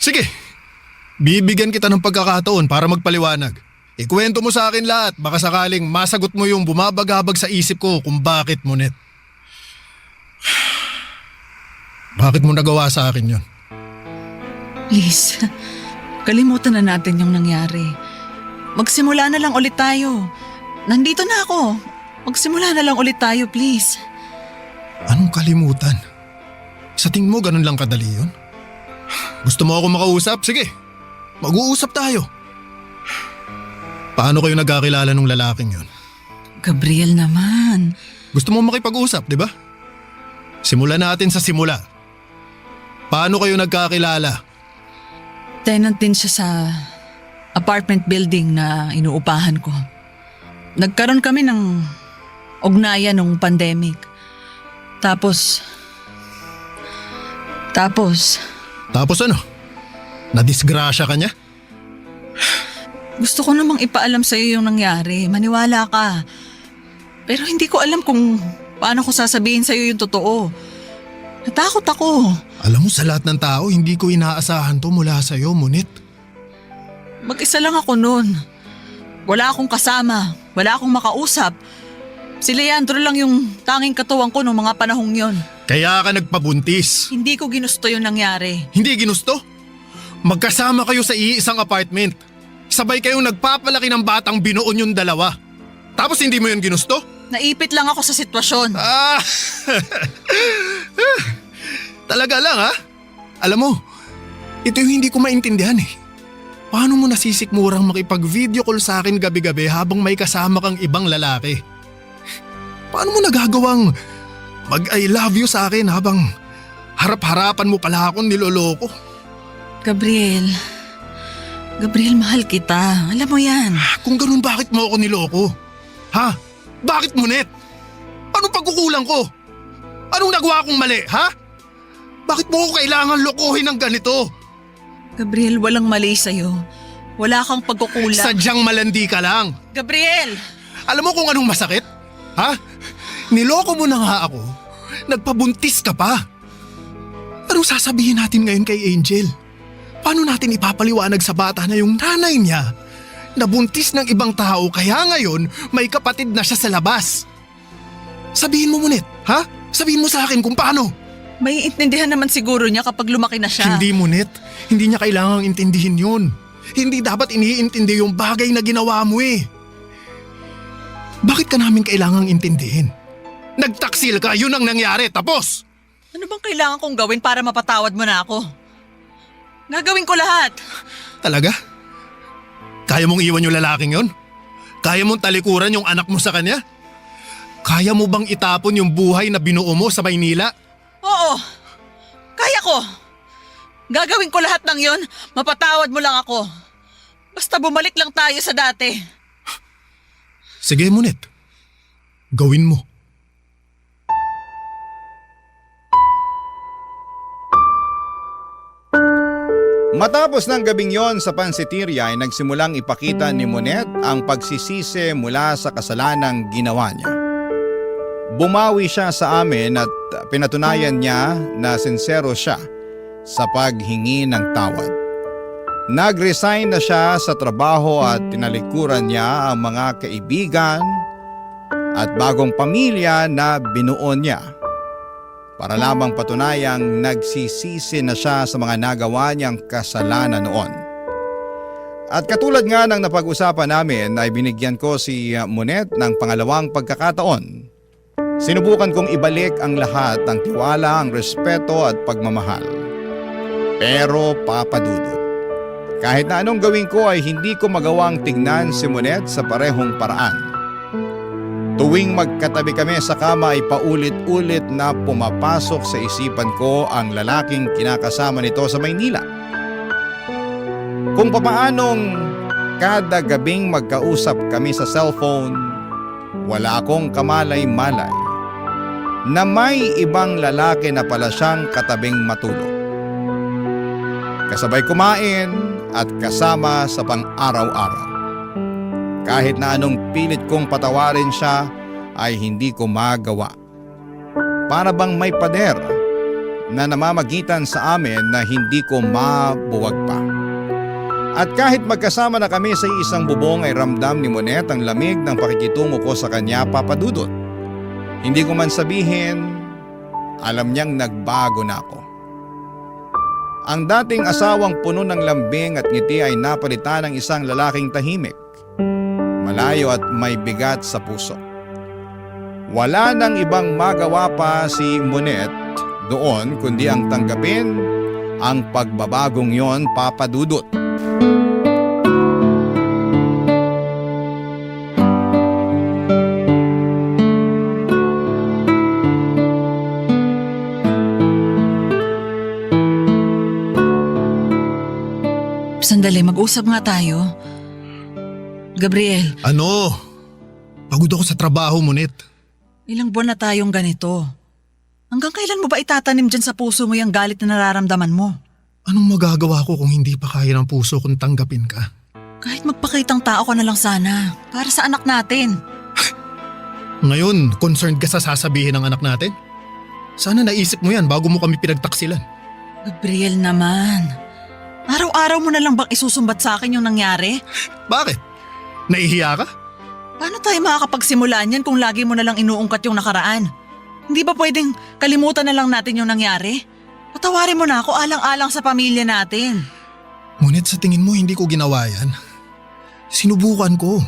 Sige, bibigyan kita ng pagkakataon para magpaliwanag. Ikwento mo sa akin lahat, baka sakaling masagot mo yung bumabagabag sa isip ko kung bakit, Monet. Bakit mo nagawa sa akin yun? Please, kalimutan na natin yung nangyari. Magsimula na lang ulit tayo. Nandito na ako. Magsimula na lang ulit tayo, please. Anong kalimutan? Sa tingin mo ganun lang kadali yun? Gusto mo ako makausap? Sige, mag-uusap tayo. Paano kayo nagkakilala nung lalaking yun? Gabriel naman. Gusto mo makipag-usap, di ba? Simulan natin sa simula. Paano kayo nagkakilala? Tenant din siya sa apartment building na inuupahan ko. Nagkaroon kami ng ugnayan nung pandemic. Tapos ano? Nadisgrasya ka niya? gusto ko namang ipaalam sa'yo yung nangyari. Maniwala ka. Pero hindi ko alam kung paano ko sasabihin sa'yo yung totoo. Natakot ako. Alam mo, sa lahat ng tao, hindi ko inaasahan to mula sa'yo, Monet. Mag-isa lang ako noon. Wala akong kasama. Wala akong makausap. Si Leandro lang yung tanging katuwang ko noong mga panahong yon. Kaya ka nagpabuntis. Hindi ko ginusto yung nangyari. Hindi ginusto? Magkasama kayo sa iisang apartment. Sabay kayong nagpapalaki ng batang binuon yung dalawa. Tapos hindi mo yun ginusto? Naipit lang ako sa sitwasyon. Talaga lang ha? Alam mo, ito yung hindi ko maintindihan eh. Paano mo nasisikmurang makipag-video call sa akin gabi-gabi habang may kasama kang ibang lalaki? Paano mo nagagawang mag-I love you sa akin habang harap-harapan mo pala akong niloloko? Gabriel, mahal kita. Alam mo yan. Kung ganun, bakit mo ako niloko? Ha? Bakit, Monet? Anong pagkukulang ko? Anong nagawa kong mali, ha? Bakit mo ko kailangan lokohin ng ganito? Gabriel, walang mali sa'yo. Wala kang pagkukulang. Sadyang malandi ka lang. Gabriel! Alam mo kung anong masakit? Ha? Niloko mo na nga ako. Nagpabuntis ka pa. Anong sasabihin natin ngayon kay Angel? Paano natin ipapaliwanag sa bata na yung nanay niya nabuntis ng ibang tao kaya ngayon may kapatid na siya sa labas? Sabihin mo, Monet, ha? Sabihin mo sa akin kung paano. May intindihan naman siguro niya kapag lumaki na siya. Hindi, Monet. Hindi niya kailangang intindihin yun. Hindi dapat iniintindi yung bagay na ginawa mo eh. Bakit ka namin kailangang intindihin? Nagtaksil ka, yun ang nangyari, tapos! Ano bang kailangan kong gawin para mapatawad mo na ako? Gagawin ko lahat. Talaga? Kaya mong iwan yung lalaking yon? Kaya mong talikuran yung anak mo sa kanya? Kaya mo bang itapon yung buhay na binuo mo sa Maynila? Oo. Kaya ko. Gagawin ko lahat ng yon. Mapatawad mo lang ako. Basta bumalik lang tayo sa dati. Sige, Monet. Gawin mo. Matapos ng gabing yon sa pansiteria ay nagsimulang ipakita ni Monet ang pagsisisi mula sa kasalanang ginawa niya. Bumawi siya sa amin at pinatunayan niya na sincero siya sa paghingi ng tawad. Nag-resign na siya sa trabaho at tinalikuran niya ang mga kaibigan at bagong pamilya na binuo niya para lamang patunayang nagsisisi na siya sa mga nagawa niyang kasalanan noon. At katulad nga ng napag-usapan namin ay binigyan ko si Monet ng pangalawang pagkakataon. Sinubukan kong ibalik ang lahat ng tiwala, ang respeto at pagmamahal. Pero Papa Dudut, kahit na anong gawin ko ay hindi ko magawang tignan si Monet sa parehong paraan. Tuwing magkatabi kami sa kama ay paulit-ulit na pumapasok sa isipan ko ang lalaking kinakasama nito sa Maynila. Kung papaanong kada gabing magkausap kami sa cellphone, wala akong kamalay-malay na may ibang lalaki na pala siyang katabing matulog. Kasabay kumain at kasama sa pang-araw-araw. Kahit na anong pilit kong patawarin siya ay hindi ko magawa. Para bang may pader na namamagitan sa amin na hindi ko mabuwag pa. At kahit magkasama na kami sa isang bubong ay ramdam ni Monet ang lamig ng pakikitungo ko sa kanya, Papa Dudut. Hindi ko man sabihin, alam niyang nagbago na ako. Ang dating asawang puno ng lambing at ngiti ay napalitan ng isang lalaking tahimik, malayo at may bigat sa puso. Wala nang ibang magawa pa si Monet doon kundi ang tanggapin ang pagbabagong yon, Papa Dudut. Sandali, mag-usap nga tayo. Gabriel, Ano? Pagod ako sa trabaho, Monet. ilang buwan na tayong ganito. Hanggang kailan mo ba itatanim dyan sa puso mo yung galit na nararamdaman mo? Anong magagawa ko kung hindi pa kaya ng puso kung tanggapin ka? Kahit magpakitang tao ka na lang sana, para sa anak natin. Ngayon, concerned ka sa sasabihin ng anak natin? Sana naisip mo yan bago mo kami pinagtaksilan. Gabriel naman, araw-araw mo na lang bang isusumbat sa akin yung nangyari? Bakit? Nahihiya ka? Paano tayo makakapagsimula niyan kung lagi mo na lang inuungkat yung nakaraan? Hindi ba pwedeng kalimutan na lang natin yung nangyari? Patawarin mo na ako alang-alang sa pamilya natin. Ngunit sa tingin mo hindi ko ginawa yan. Sinubukan ko.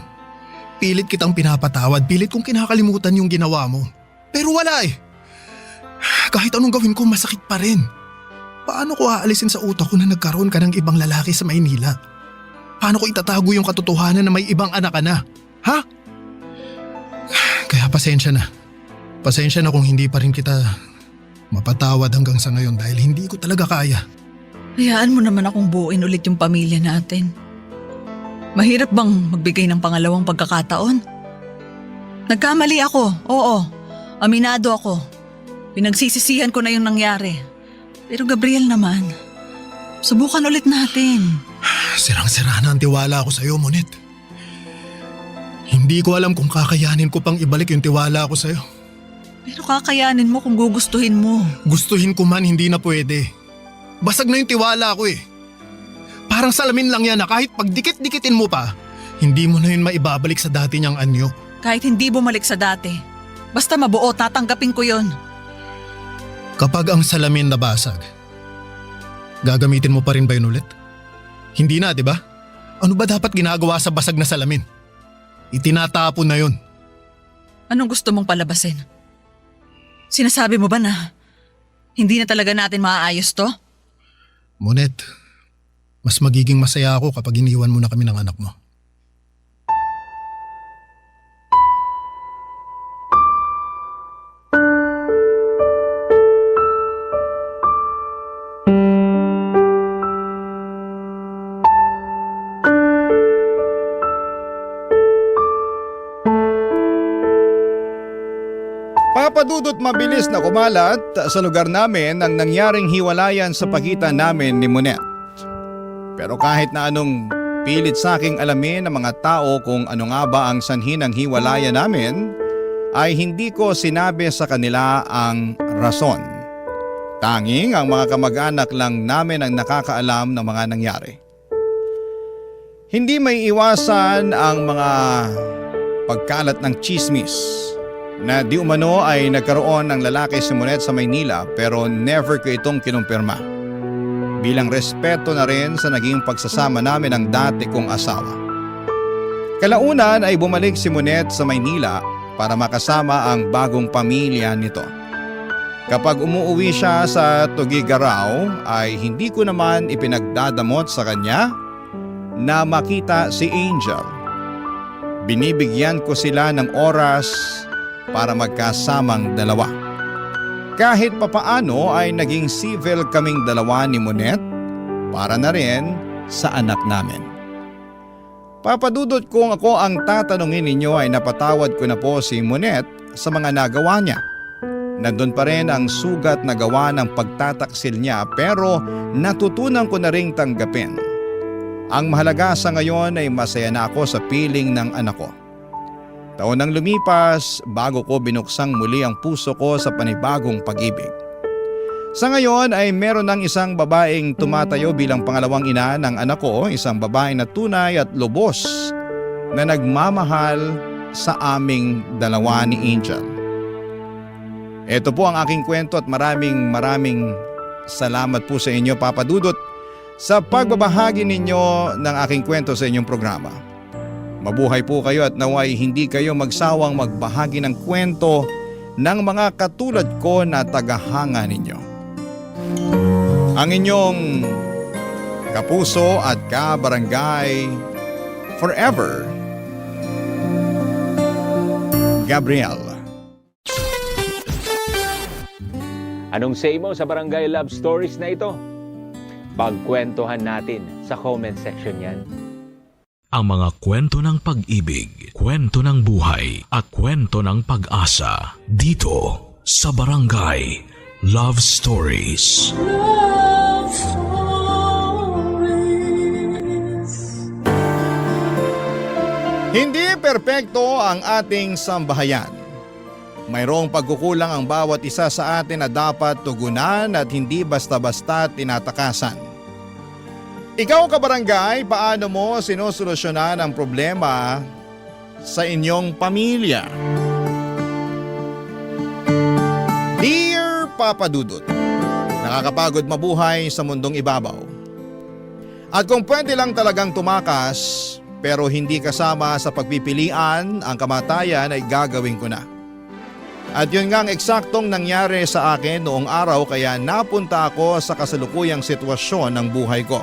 Pilit kitang pinapatawad, pilit kong kinakalimutan yung ginawa mo. Pero wala eh. Kahit anong gawin ko, masakit pa rin. Paano ko aalisin sa utak ko na nagkaroon ka ng ibang lalaki sa Maynila? Paano ko itatago yung katotohanan na may ibang anak ka na? Ha? Kaya pasensya na. Pasensya na kung hindi pa rin kita mapatawad hanggang sa ngayon dahil hindi ko talaga kaya. Hayaan mo naman akong buuin ulit yung pamilya natin. Mahirap bang magbigay ng pangalawang pagkakataon? Nagkamali ako, oo. Aminado ako. Pinagsisisihan ko na yung nangyari. Pero Gabriel naman, subukan ulit natin. Sirang-sira na ang tiwala ko sa iyo, Monet. Hindi ko alam kung kakayanin ko pang ibalik yung tiwala ko sa iyo. Pero kakayanin mo kung gugustuhin mo. Gustuhin ko man, hindi na pwede. Basag na yung tiwala ko eh. Parang salamin lang yan na kahit pagdikit-dikitin mo pa, hindi mo na yun maibabalik sa dati niyang anyo. Kahit hindi bumalik sa dati, basta mabuo, tatanggapin ko yon. Kapag ang salamin nabasag, gagamitin mo pa rin ba yun ulit? Hindi na, di ba? Ano ba dapat ginagawa sa basag na salamin? Itinatapon na yun. Anong gusto mong palabasin? Sinasabi mo ba na hindi na talaga natin maaayos to? Monet, mas magiging masaya ako kapag iniwan mo na kami ng anak mo. Papadudot mabilis na kumalat sa lugar namin ang nangyaring hiwalayan sa pagitan namin ni Monet. Pero kahit na anong pilit sa aking alamin ng mga tao kung ano nga ba ang sanhi ng hiwalayan namin, ay hindi ko sinabi sa kanila ang rason. Tanging ang mga kamag-anak lang namin ang nakakaalam ng mga nangyari. Hindi may iwasan ang mga pagkalat ng chismis na di umano ay nagkaroon ng lalaki si Monet sa Maynila pero never ko itong kinumpirma. Bilang respeto na rin sa naging pagsasama namin ng dati kong asawa. Kalaunan ay bumalik si Monet sa Maynila para makasama ang bagong pamilya nito. Kapag umuwi siya sa Tugigaraw ay hindi ko naman ipinagdadamot sa kanya na makita si Angel. Binibigyan ko sila ng oras para magkasamang dalawa. Kahit papaano ay naging civil kaming dalawa ni Monet para na rin sa anak namin. Papadudot kung ako ang tatanungin ninyo ay napatawad ko na po si Monet sa mga nagawa niya. Nandun pa rin ang sugat na gawa ng pagtataksil niya pero natutunan ko na ring tanggapin. Ang mahalaga sa ngayon ay masaya na ako sa piling ng anak ko. Taon nang lumipas bago ko binuksang muli ang puso ko sa panibagong pag-ibig. Sa ngayon ay meron ng isang babaeng tumatayo bilang pangalawang ina ng anak ko, isang babae na tunay at lubos na nagmamahal sa aming dalawa ni Angel. Ito po ang aking kwento at maraming salamat po sa inyo, Papa Dudut, sa pagbabahagi ninyo ng aking kwento sa inyong programa. Mabuhay po kayo at naway hindi kayo magsawang magbahagi ng kwento ng mga katulad ko na tagahanga ninyo. Ang inyong kapuso at kabarangay forever, Gabriel. Anong say mo sa Barangay Love Stories na ito? Pagkwentuhan natin sa comment section yan. Ang mga kwento ng pag-ibig, kwento ng buhay at kwento ng pag-asa dito sa Barangay Love Stories. Love Stories. Hindi perpekto ang ating sambahayan. Mayroong pagkukulang ang bawat isa sa atin na dapat tugunan at hindi basta-basta tinatakasan. Ikaw kabarangay, paano mo sinusolusyonan ang problema sa inyong pamilya? Dear Papa Dudut, nakakapagod mabuhay sa mundong ibabaw. At kung pwede lang talagang tumakas pero hindi kasama sa pagpipilian ang kamatayan ay gagawin ko na. At yun nga ang eksaktong nangyari sa akin noong araw kaya napunta ako sa kasalukuyang sitwasyon ng buhay ko.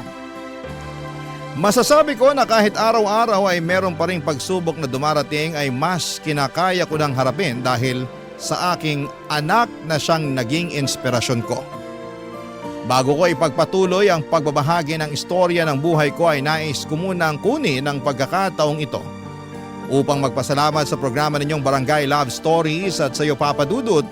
Masasabi ko na kahit araw-araw ay meron pa ring pagsubok na dumarating ay mas kinakaya ko nang harapin dahil sa aking anak na siyang naging inspirasyon ko. Bago ko ipagpatuloy ang pagbabahagi ng istorya ng buhay ko ay nais ko munang kunin ang pagkakataong ito upang magpasalamat sa programa ninyong Barangay Love Stories at sa iyo Papa Dudut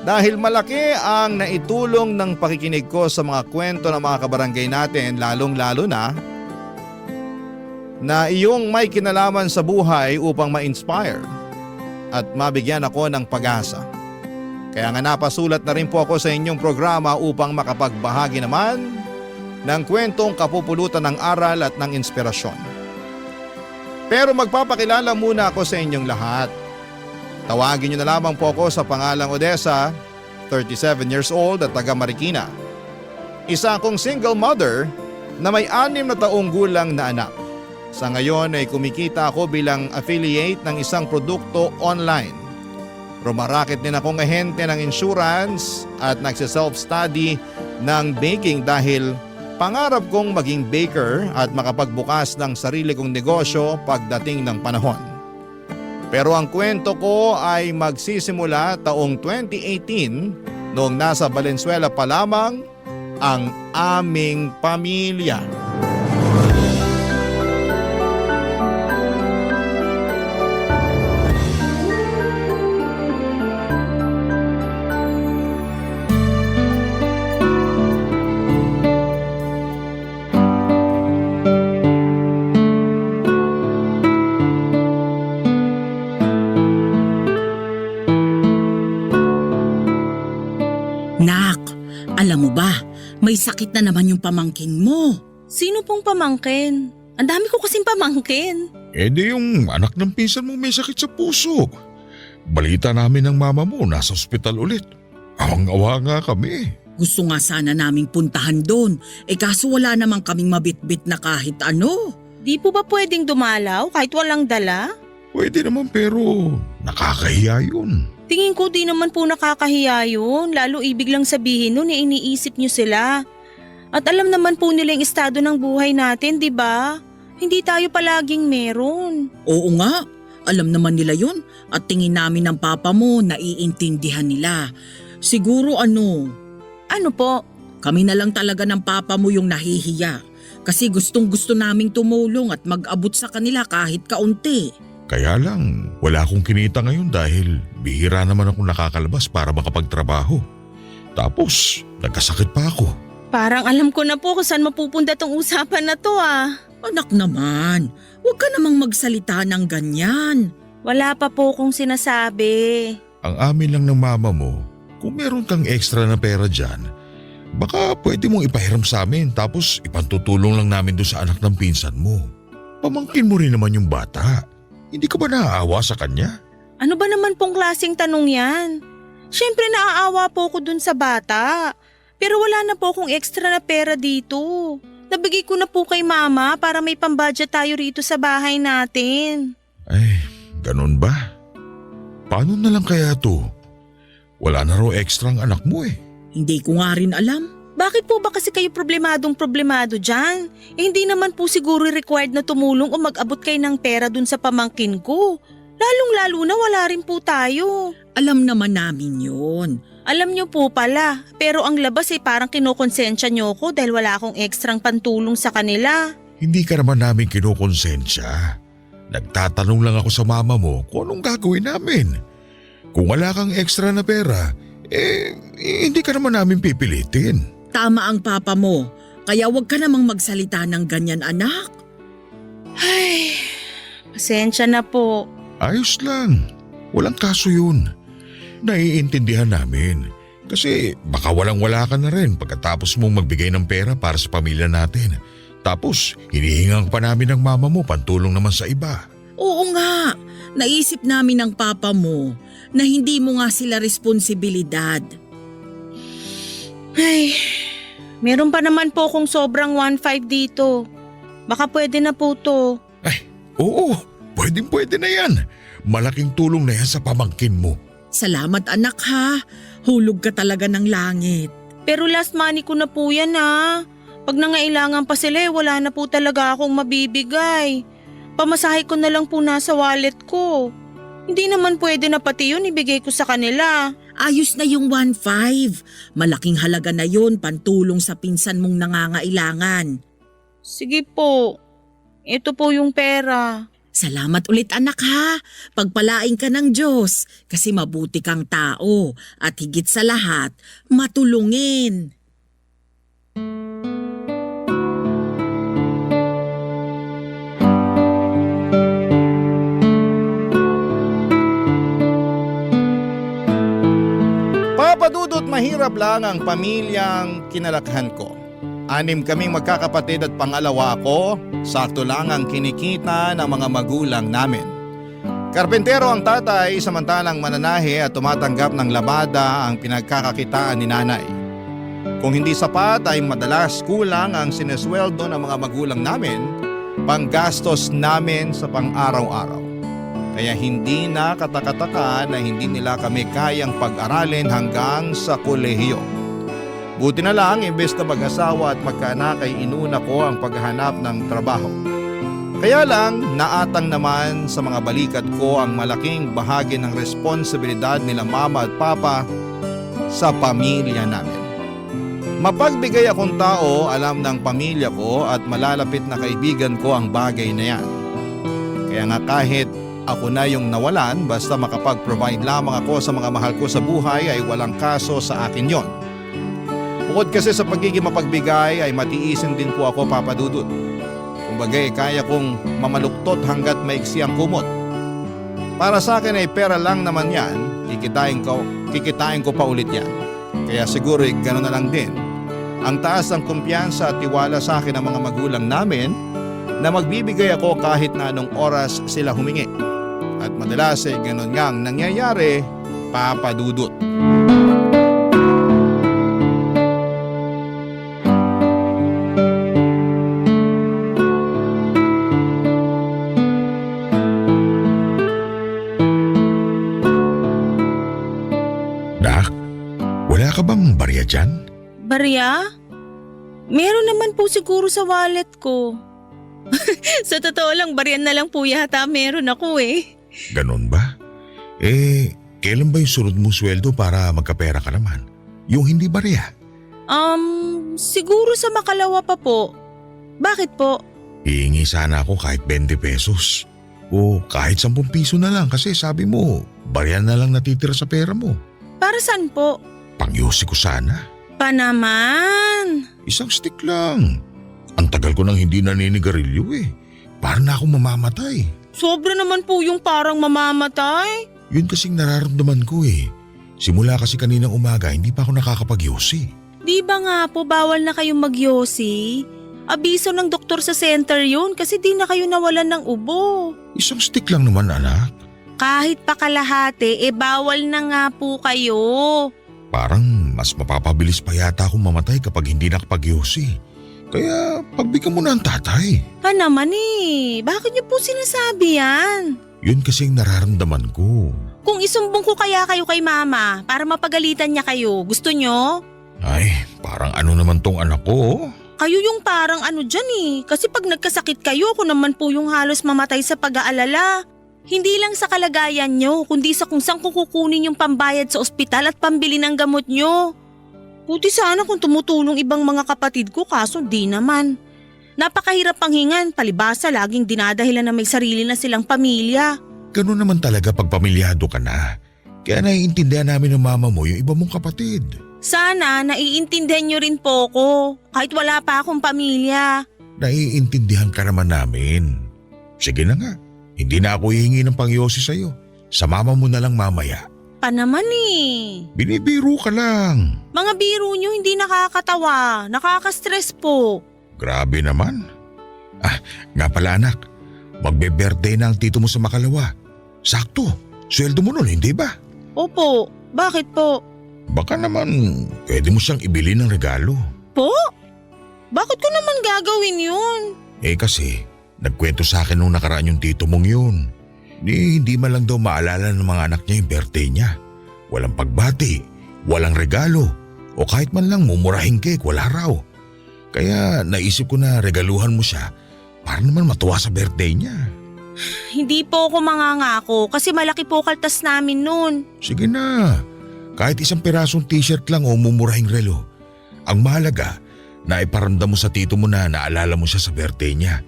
dahil malaki ang naitulong ng pakikinig ko sa mga kwento ng mga kabarangay natin lalong-lalo na iyong may kinalaman sa buhay upang ma-inspire at mabigyan ako ng pag-asa. Kaya nga napasulat na rin po ako sa inyong programa upang makapagbahagi naman ng kwentong kapupulutan ng aral at ng inspirasyon. Pero magpapakilala muna ako sa inyong lahat. Tawagin niyo na lamang po ako sa pangalang Odessa, 37 years old at taga Marikina. Isa akong single mother na may 6 na taong gulang na anak. Sa ngayon ay kumikita ako bilang affiliate ng isang produkto online. Rumaraket din akong ahente ng insurance at nagsiself-study ng baking dahil pangarap kong maging baker at makapagbukas ng sarili kong negosyo pagdating ng panahon. Pero ang kwento ko ay magsisimula taong 2018 noong nasa Valenzuela pa lamang ang aming pamilya. Alam mo ba, may sakit na naman yung pamangkin mo. Sino pong pamangkin? Ang dami ko kasing pamangkin. Di yung anak ng pinsan mo may sakit sa puso. Balita namin ng mama mo nasa ospital ulit. Awang-awa nga kami. Gusto nga sana naming puntahan doon. Kaso wala namang kaming mabitbit na kahit ano. Di po ba pwedeng dumalaw kahit walang dala? Pwede naman pero nakakahiya yun. Tingin ko di naman po nakakahiya yun. Lalo ibig lang sabihin nun iniisip nyo sila. At alam naman po nila yung estado ng buhay natin, di ba? Hindi tayo palaging meron. Oo nga, alam naman nila yun. At tingin namin ng papa mo, naiintindihan nila. Siguro Ano po? kami na lang talaga ng papa mo yung nahihiya. Kasi gustong gusto naming tumulong at mag-abot sa kanila kahit kaunti. Kaya lang, wala akong kinita ngayon dahil bihira naman ako nakakalabas para makapagtrabaho. Tapos, nagkasakit pa ako. Parang alam ko na po kung saan mapupunta tong usapan na to ah. Anak naman, huwag ka namang magsalita ng ganyan. Wala pa po kong sinasabi. Ang amin lang ng mama mo, kung meron kang extra na pera dyan, baka pwede mong ipahiram sa amin tapos ipantutulong lang namin doon sa anak ng pinsan mo. Pamangkin mo rin naman yung bata. Hindi ka ba naaawa sa kanya? Ano ba naman pong klaseng tanong yan? Siyempre naaawa po ko dun sa bata. Pero wala na po akong extra na pera dito. Nabigay ko na po kay mama para may pambudget tayo rito sa bahay natin. Ay, ganun ba? Paano na lang kaya to? Wala na raw extra ang anak mo eh. Hindi ko nga rin alam. Bakit po ba kasi kayo problemado dyan? Hindi naman po siguro required na tumulong o mag-abot kayo ng pera dun sa pamangkin ko. Lalong-lalo na wala rin po tayo. Alam naman namin yun. Alam nyo po pala, pero ang labas parang kinokonsensya nyo ko dahil wala akong ekstrang pantulong sa kanila. Hindi ka naman namin kinukonsensya. Nagtatanong lang ako sa mama mo kung anong gagawin namin. Kung wala kang extra na pera, hindi ka naman namin pipilitin. Tama ang papa mo, kaya huwag ka namang magsalita ng ganyan anak. Ay, pasensya na po. Ayos lang. Walang kaso yun. Naiintindihan namin. Kasi baka walang-wala ka na rin pagkatapos mong magbigay ng pera para sa pamilya natin. Tapos, hinihingan pa namin ng mama mo pantulong naman sa iba. Oo nga, naisip namin ng papa mo na hindi mo nga sila responsibilidad. Ay, meron pa naman po kung sobrang 1.5 dito. Baka pwede na po to. Ay, oo. Pwedeng-pwede na yan. Malaking tulong na yan sa pamangkin mo. Salamat anak ha, hulog ka talaga ng langit. Pero last money ko na po yan ha. Pag nangailangan pa sila wala na po talaga akong mabibigay. Pamasahe ko na lang po nasa wallet ko. Hindi naman pwede na pati yun ibigay ko sa kanila. Ayos na yung 1.5. Malaking halaga na yun pantulong sa pinsan mong nangangailangan. Sige po, ito po yung pera. Salamat ulit anak ha, pagpalain ka ng Diyos kasi mabuti kang tao at higit sa lahat, matulungin. Papa Dudut, mahirap lang ang pamilyang kinalakhan ko. 6 kaming magkakapatid at pangalawa ako, sakto lang ang kinikita ng mga magulang namin. Karpentero ang tatay samantalang mananahe at tumatanggap ng labada ang pinagkakakitaan ni nanay. Kung hindi sapat ay madalas kulang ang sinesweldo ng mga magulang namin, panggastos namin sa pang-araw-araw. Kaya hindi na katakataka na hindi nila kami kayang pag-aralin hanggang sa kolehiyo. Buti na lang, imbes na mag-asawa at magkaanak ay inuna ko ang paghahanap ng trabaho. Kaya lang, naatang naman sa mga balikat ko ang malaking bahagi ng responsibilidad nila mama at papa sa pamilya namin. Mapagbigay akong tao, alam ng pamilya ko at malalapit na kaibigan ko ang bagay na yan. Kaya nga kahit ako na yung nawalan, basta makapag-provide lamang ako sa mga mahal ko sa buhay ay walang kaso sa akin yon. Bukod kasi sa pagiging mapagbigay ay matiisin din po ako, Papa Dudut. Kumbagay kaya kong mamaluktot hanggat maiksi ang kumot. Para sa akin ay pera lang naman yan, kikitain ko pa ulit yan. Kaya siguro gano'n na lang din. Ang taas ng kumpiyansa at tiwala sa akin ng mga magulang namin na magbibigay ako kahit na anong oras sila humingi. At madalas gano'n nga ang nangyayari, Papa Dudut. Nak, wala ka bang barya dyan? Barya? Meron naman po siguro sa wallet ko. Sa totoo lang, baryan na lang po yata meron ako eh. Ganon ba? Kailan ba yung sunod mong sweldo para magkapera ka naman? Yung hindi barya? Siguro sa makalawa pa po. Bakit po? Hihingi sana ako kahit 20 pesos. O kahit 10 piso na lang kasi sabi mo, barya na lang natitira sa pera mo. Para saan po? Pangyosi ko sana. Pa naman. Isang stick lang. Ang tagal ko nang hindi naninigarilyo eh. Parang na akong mamamatay. Sobra naman po yung parang mamamatay. Yun kasing nararamdaman ko eh. Simula kasi kaninang umaga hindi pa ako nakakapagyosi. Di ba nga po bawal na kayong magyosi? Abiso ng doktor sa center yun kasi di na kayo nawalan ng ubo. Isang stick lang naman anak. Kahit pa kalahati, bawal na nga po kayo. Parang mas mapapabilis pa yata akong mamatay kapag hindi nakapagyosi. Kaya pagbigyan mo na ang tatay. Pa naman bakit niyo po sinasabi yan? Yun kasing nararamdaman ko. Kung isumbong ko kaya kayo kay mama para mapagalitan niya kayo, gusto nyo? Ay, parang ano naman tong anak ko. Kayo yung parang ano dyan kasi pag nagkasakit kayo, ako naman po yung halos mamatay sa pag-aalala. Hindi lang sa kalagayan nyo, kundi sa kung saan ko kukunin yung pambayad sa ospital at pambili ng gamot nyo. Buti sana kung tumutulong ibang mga kapatid ko, kaso di naman. Napakahirap panghingan, palibasa laging dinadahilan na may sarili na silang pamilya. Ganun naman talaga pag pamilyado ka na. Kaya naiintindihan namin ng mama mo yung iba mong kapatid. Sana naiintindihan nyo rin po ko, kahit wala pa akong pamilya. Naiintindihan ka naman namin. Sige na nga, hindi na ako hihingi ng pangyosi sa'yo. Sa mama mo na lang mamaya. Pa naman Binibiro ka lang. Mga biro nyo hindi nakakatawa, nakaka-stress po. Grabe naman. Nga pala anak, magbe-birthday na ang tito mo sa Makalawa. Sakto, sweldo mo nun, hindi ba? Opo, bakit po? Baka naman pwede mo siyang ibili ng regalo. Po? Bakit ko naman gagawin yun? Kasi nagkwento sa akin nung nakaraan yung tito mong yun. Hindi man lang daw maalala ng mga anak niya yung birthday niya. Walang pagbati, walang regalo, o kahit man lang mumurahing cake, wala raw. Kaya naisip ko na regaluhan mo siya para naman matuwa sa birthday niya. Hindi po ako mangangako kasi malaki po kaltas namin nun. Sige na, kahit isang pirasong t-shirt lang o mumurahing relo. Ang mahalaga, na iparamdam mo sa tito mo na naalala mo siya sa birthday niya.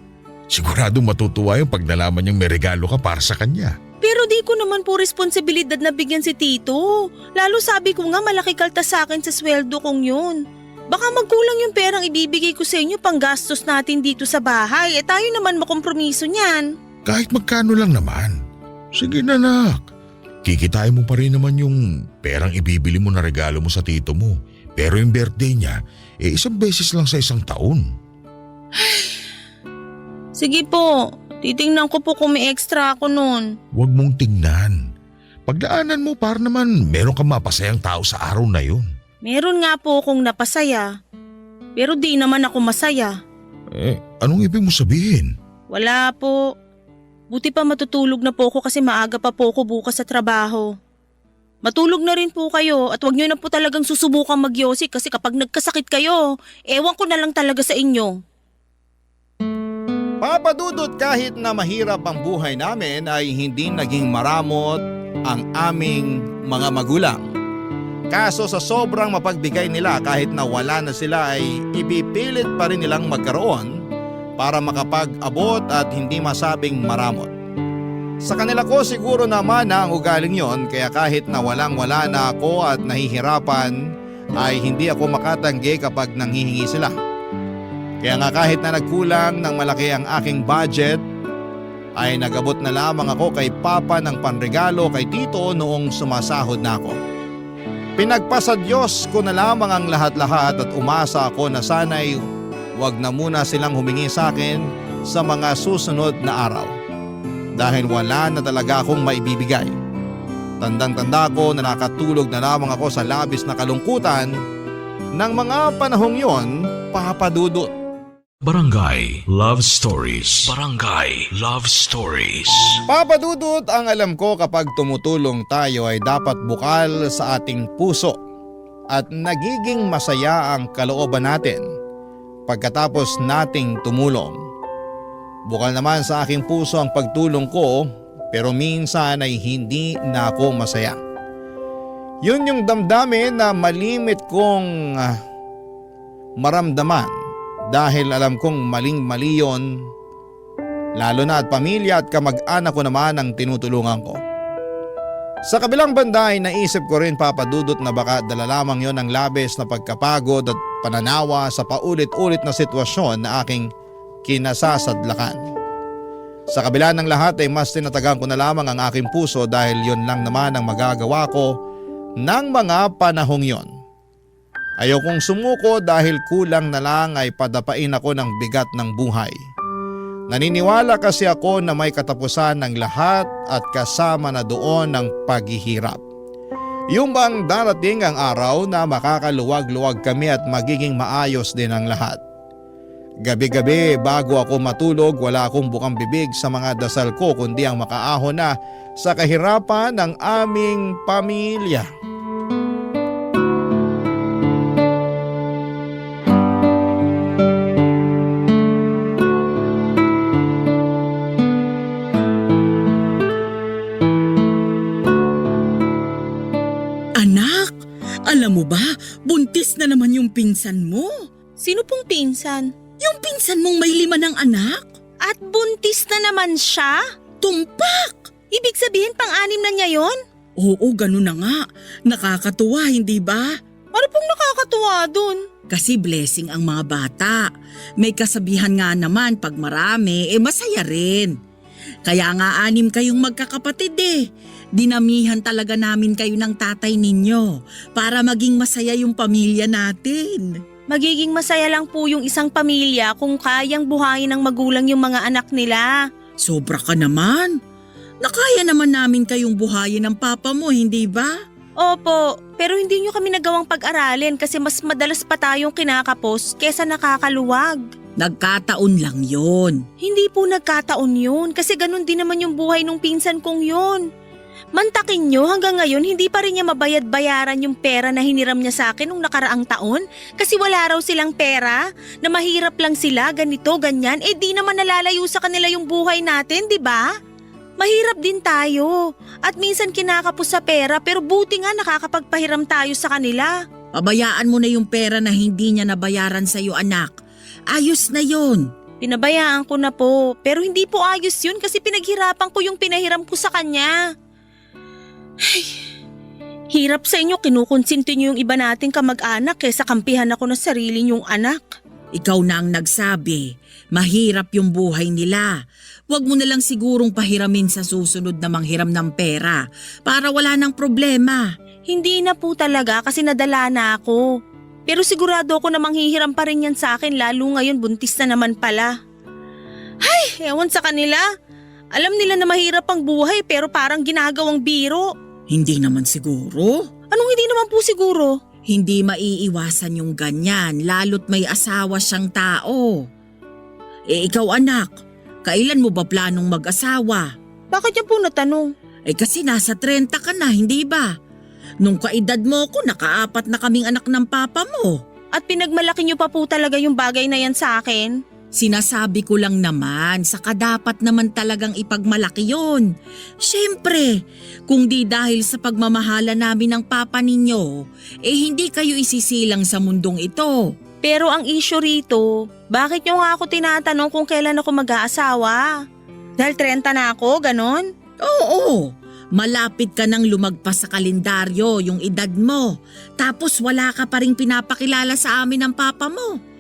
Sigurado matutuwa yung pag nalaman niyang may regalo ka para sa kanya. Pero di ko naman po responsibilidad na bigyan si tito. Lalo sabi ko nga malaki kaltas sa akin sa sweldo kong yun. Baka magkulang yung perang ibibigay ko sa inyo pang gastos natin dito sa bahay. Tayo naman makompromiso niyan. Kahit magkano lang naman. Sige na nak. Kikitain mo pa rin naman yung perang ibibili mo na regalo mo sa tito mo. Pero yung birthday niya, isang beses lang sa isang taon. Sige po, titingnan ko po kung may extra ako nun. Huwag mong tingnan. Pagdaanan mo para naman meron kang mapasayang tao sa araw na yun. Meron nga po akong napasaya. Pero di naman ako masaya. Anong ibig mo sabihin? Wala po. Buti pa matutulog na po ako kasi maaga pa po ako bukas sa trabaho. Matulog na rin po kayo at wag nyo na po talagang susubukang magyosi kasi kapag nagkasakit kayo, ewan ko na lang talaga sa inyo. Papa Dudut, kahit na mahirap ang buhay namin ay hindi naging maramot ang aming mga magulang. Kaso sa sobrang mapagbigay nila kahit na wala na sila ay ipipilit pa rin nilang magkaroon para makapag-abot at hindi masabing maramot. Sa kanila ko siguro naman na ang ugaling yon kaya kahit na walang-wala na ako at nahihirapan ay hindi ako makatanggi kapag nanghihingi sila. Kaya nga kahit na nagkulang ng malaki ang aking budget ay nagabot na lamang ako kay Papa ng panregalo kay Tito noong sumasahod na ako. Pinagpasa Diyos ko na lamang ang lahat-lahat at umasa ako na sana'y wag na muna silang humingi sa akin sa mga susunod na araw. Dahil wala na talaga akong maibibigay. Tandang-tanda ko na nakatulog na lamang ako sa labis na kalungkutan ng mga panahong yon, Papa Dudut. Barangay Love Stories. Barangay Love Stories. Papa Dudut, ang alam ko kapag tumutulong tayo ay dapat bukal sa ating puso at nagiging masaya ang kalooban natin pagkatapos nating tumulong. Bukal naman sa aking puso ang pagtulong ko pero minsan ay hindi na ako masaya. Yun yung damdamin na malimit kong maramdaman dahil alam kong maling-mali yun, lalo na at pamilya at kamag-anak ko naman ang tinutulungan ko. Sa kabilang banda ay naisip ko rin, Papa Dudut, na baka dala lamang yon ng labis na pagkapagod at pananawa sa paulit-ulit na sitwasyon na aking kinasasadlakan. Sa kabila ng lahat ay mas tinatagan ko na lamang ang aking puso dahil yon lang naman ang magagawa ko ng mga panahong yon. Ayokong sumuko dahil kulang na lang ay padapain ako ng bigat ng buhay. Naniniwala kasi ako na may katapusan ng lahat at kasama na doon ang paghihirap. Yung bang darating ang araw na makakaluwag-luwag kami at magiging maayos din ang lahat. Gabi-gabi bago ako matulog, wala akong bukang bibig sa mga dasal ko kundi ang makaahon na sa kahirapan ng aming pamilya. Anak, alam mo ba, buntis na naman yung pinsan mo. Sino pong pinsan? Yung pinsan mong may 5 ng anak. At buntis na naman siya? Tumpak! Ibig sabihin pang-anim na niya yon? Oo, ganun na nga. Nakakatuwa, hindi ba? Ano pong nakakatuwa dun? Kasi blessing ang mga bata. May kasabihan nga naman, pag marami, masaya rin. Kaya nga 6 kayong magkakapatid Dinamihan talaga namin kayo ng tatay ninyo para maging masaya yung pamilya natin. Magiging masaya lang po yung isang pamilya kung kayang buhayin ng magulang yung mga anak nila. Sobra ka naman. Nakaya naman namin kayong buhayin ng papa mo, hindi ba? Opo, pero hindi nyo kami nagawang pag-aralin kasi mas madalas pa tayong kinakapos kesa nakakaluwag. Nagkataon lang yon. Hindi po nagkataon yun kasi ganun din naman yung buhay nung pinsan kong yun. Mantakin nyo, hanggang ngayon hindi pa rin niya mabayad-bayaran yung pera na hiniram niya sa akin nung nakaraang taon kasi wala raw silang pera, na mahirap lang sila, ganito, ganyan, di naman nalalayo sa kanila yung buhay natin, di ba? Mahirap din tayo at minsan kinakapos sa pera pero buti nga nakakapagpahiram tayo sa kanila. Pabayaan mo na yung pera na hindi niya nabayaran sa'yo, anak. Ayos na yon. Pinabayaan ko na po pero hindi po ayos yun kasi pinaghirapan ko yung pinahiram ko sa kanya. Ay, hirap sa inyo, kinukonsinti niyo yung iba nating kamag-anak kaysa kampihan ako na sarili niyong anak. Ikaw na ang nagsabi, mahirap yung buhay nila. Huwag mo na lang sigurong pahiramin sa susunod na manghiram ng pera para wala nang problema. Hindi na po talaga kasi nadala na ako. Pero sigurado ako na manghihiram pa rin yan sa akin lalo ngayon buntis na naman pala. Ay, ewan sa kanila. Alam nila na mahirap ang buhay pero parang ginagawang biro. Hindi naman siguro. Anong hindi naman po siguro? Hindi maiiwasan yung ganyan lalo't may asawa siyang tao. Ikaw anak, kailan mo ba planong mag-asawa? Bakit niya po natanong? Kasi nasa 30 ka na, hindi ba? Nung kaedad mo ko, naka-4 na kaming anak ng papa mo. At pinagmalaki niyo pa po talaga yung bagay na yan sa akin? Sinasabi ko lang naman, saka dapat naman talagang ipagmalaki yon. Siyempre, kung di dahil sa pagmamahala namin ng papa ninyo, hindi kayo isisilang sa mundong ito. Pero ang issue rito, bakit nyo nga ako tinatanong kung kailan ako mag-aasawa? Dahil 30 na ako, ganon? Oo, malapit ka nang lumagpas sa kalendaryo yung edad mo. Tapos wala ka pa rin pinapakilala sa amin ng papa mo.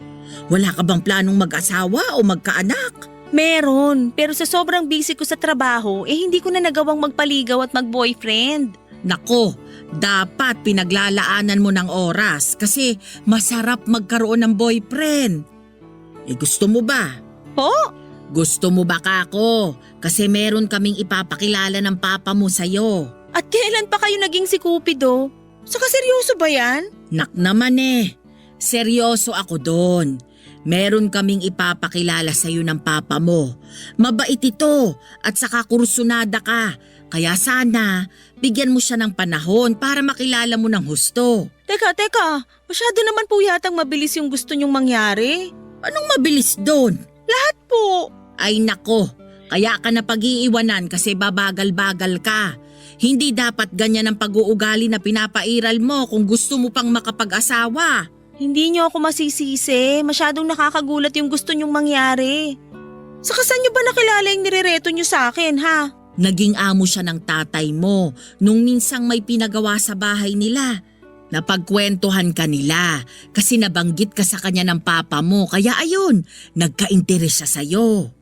Wala ka bang planong mag-asawa o magkaanak? Meron, pero sa sobrang busy ko sa trabaho, hindi ko na nagawang magpaligaw at mag-boyfriend. Nako, dapat pinaglalaanan mo ng oras kasi masarap magkaroon ng boyfriend. Gusto mo ba? Po? Gusto mo ba kako? Kasi meron kaming ipapakilala ng papa mo sa'yo. At kailan pa kayo naging si Cupido? Saka seryoso ba yan? Nak naman seryoso ako doon. Meron kaming ipapakilala sa'yo ng papa mo. Mabait ito at saka kursunada ka. Kaya sana, bigyan mo siya ng panahon para makilala mo ng husto. Teka, masyado naman po yatang mabilis yung gusto nyong mangyari. Anong mabilis doon? Lahat po. Ay nako, kaya ka na pag-iiwanan kasi babagal-bagal ka. Hindi dapat ganyan ang pag-uugali na pinapairal mo kung gusto mo pang makapag-asawa. Hindi niyo ako masisisi. Masyadong nakakagulat yung gusto nyong mangyari. Saka saan niyo ba nakilala yung nirereto niyo sa akin, ha? Naging amo siya ng tatay mo nung minsang may pinagawa sa bahay nila. Napagkwentuhan ka nila kasi nabanggit ka sa kanya ng papa mo kaya ayun, nagka-interes siya sa'yo.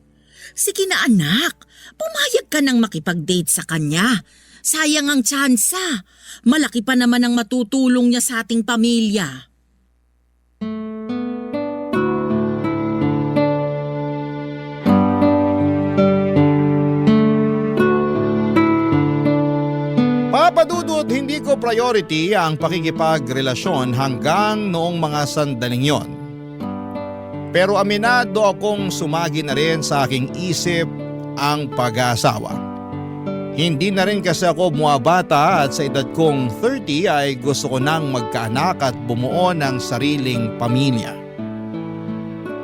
Sige na anak, pumayag ka nang makipag-date sa kanya. Sayang ang tsansa. Malaki pa naman ang matutulong niya sa ating pamilya. Papadudot, hindi ko priority ang pakikipagrelasyon hanggang noong mga sandaling yon. Pero aminado akong sumagi na rin sa aking isip ang pag-aasawa. Hindi na rin kasi ako bumabata at sa edad kong 30 ay gusto ko nang magkaanak at bumuo ng sariling pamilya.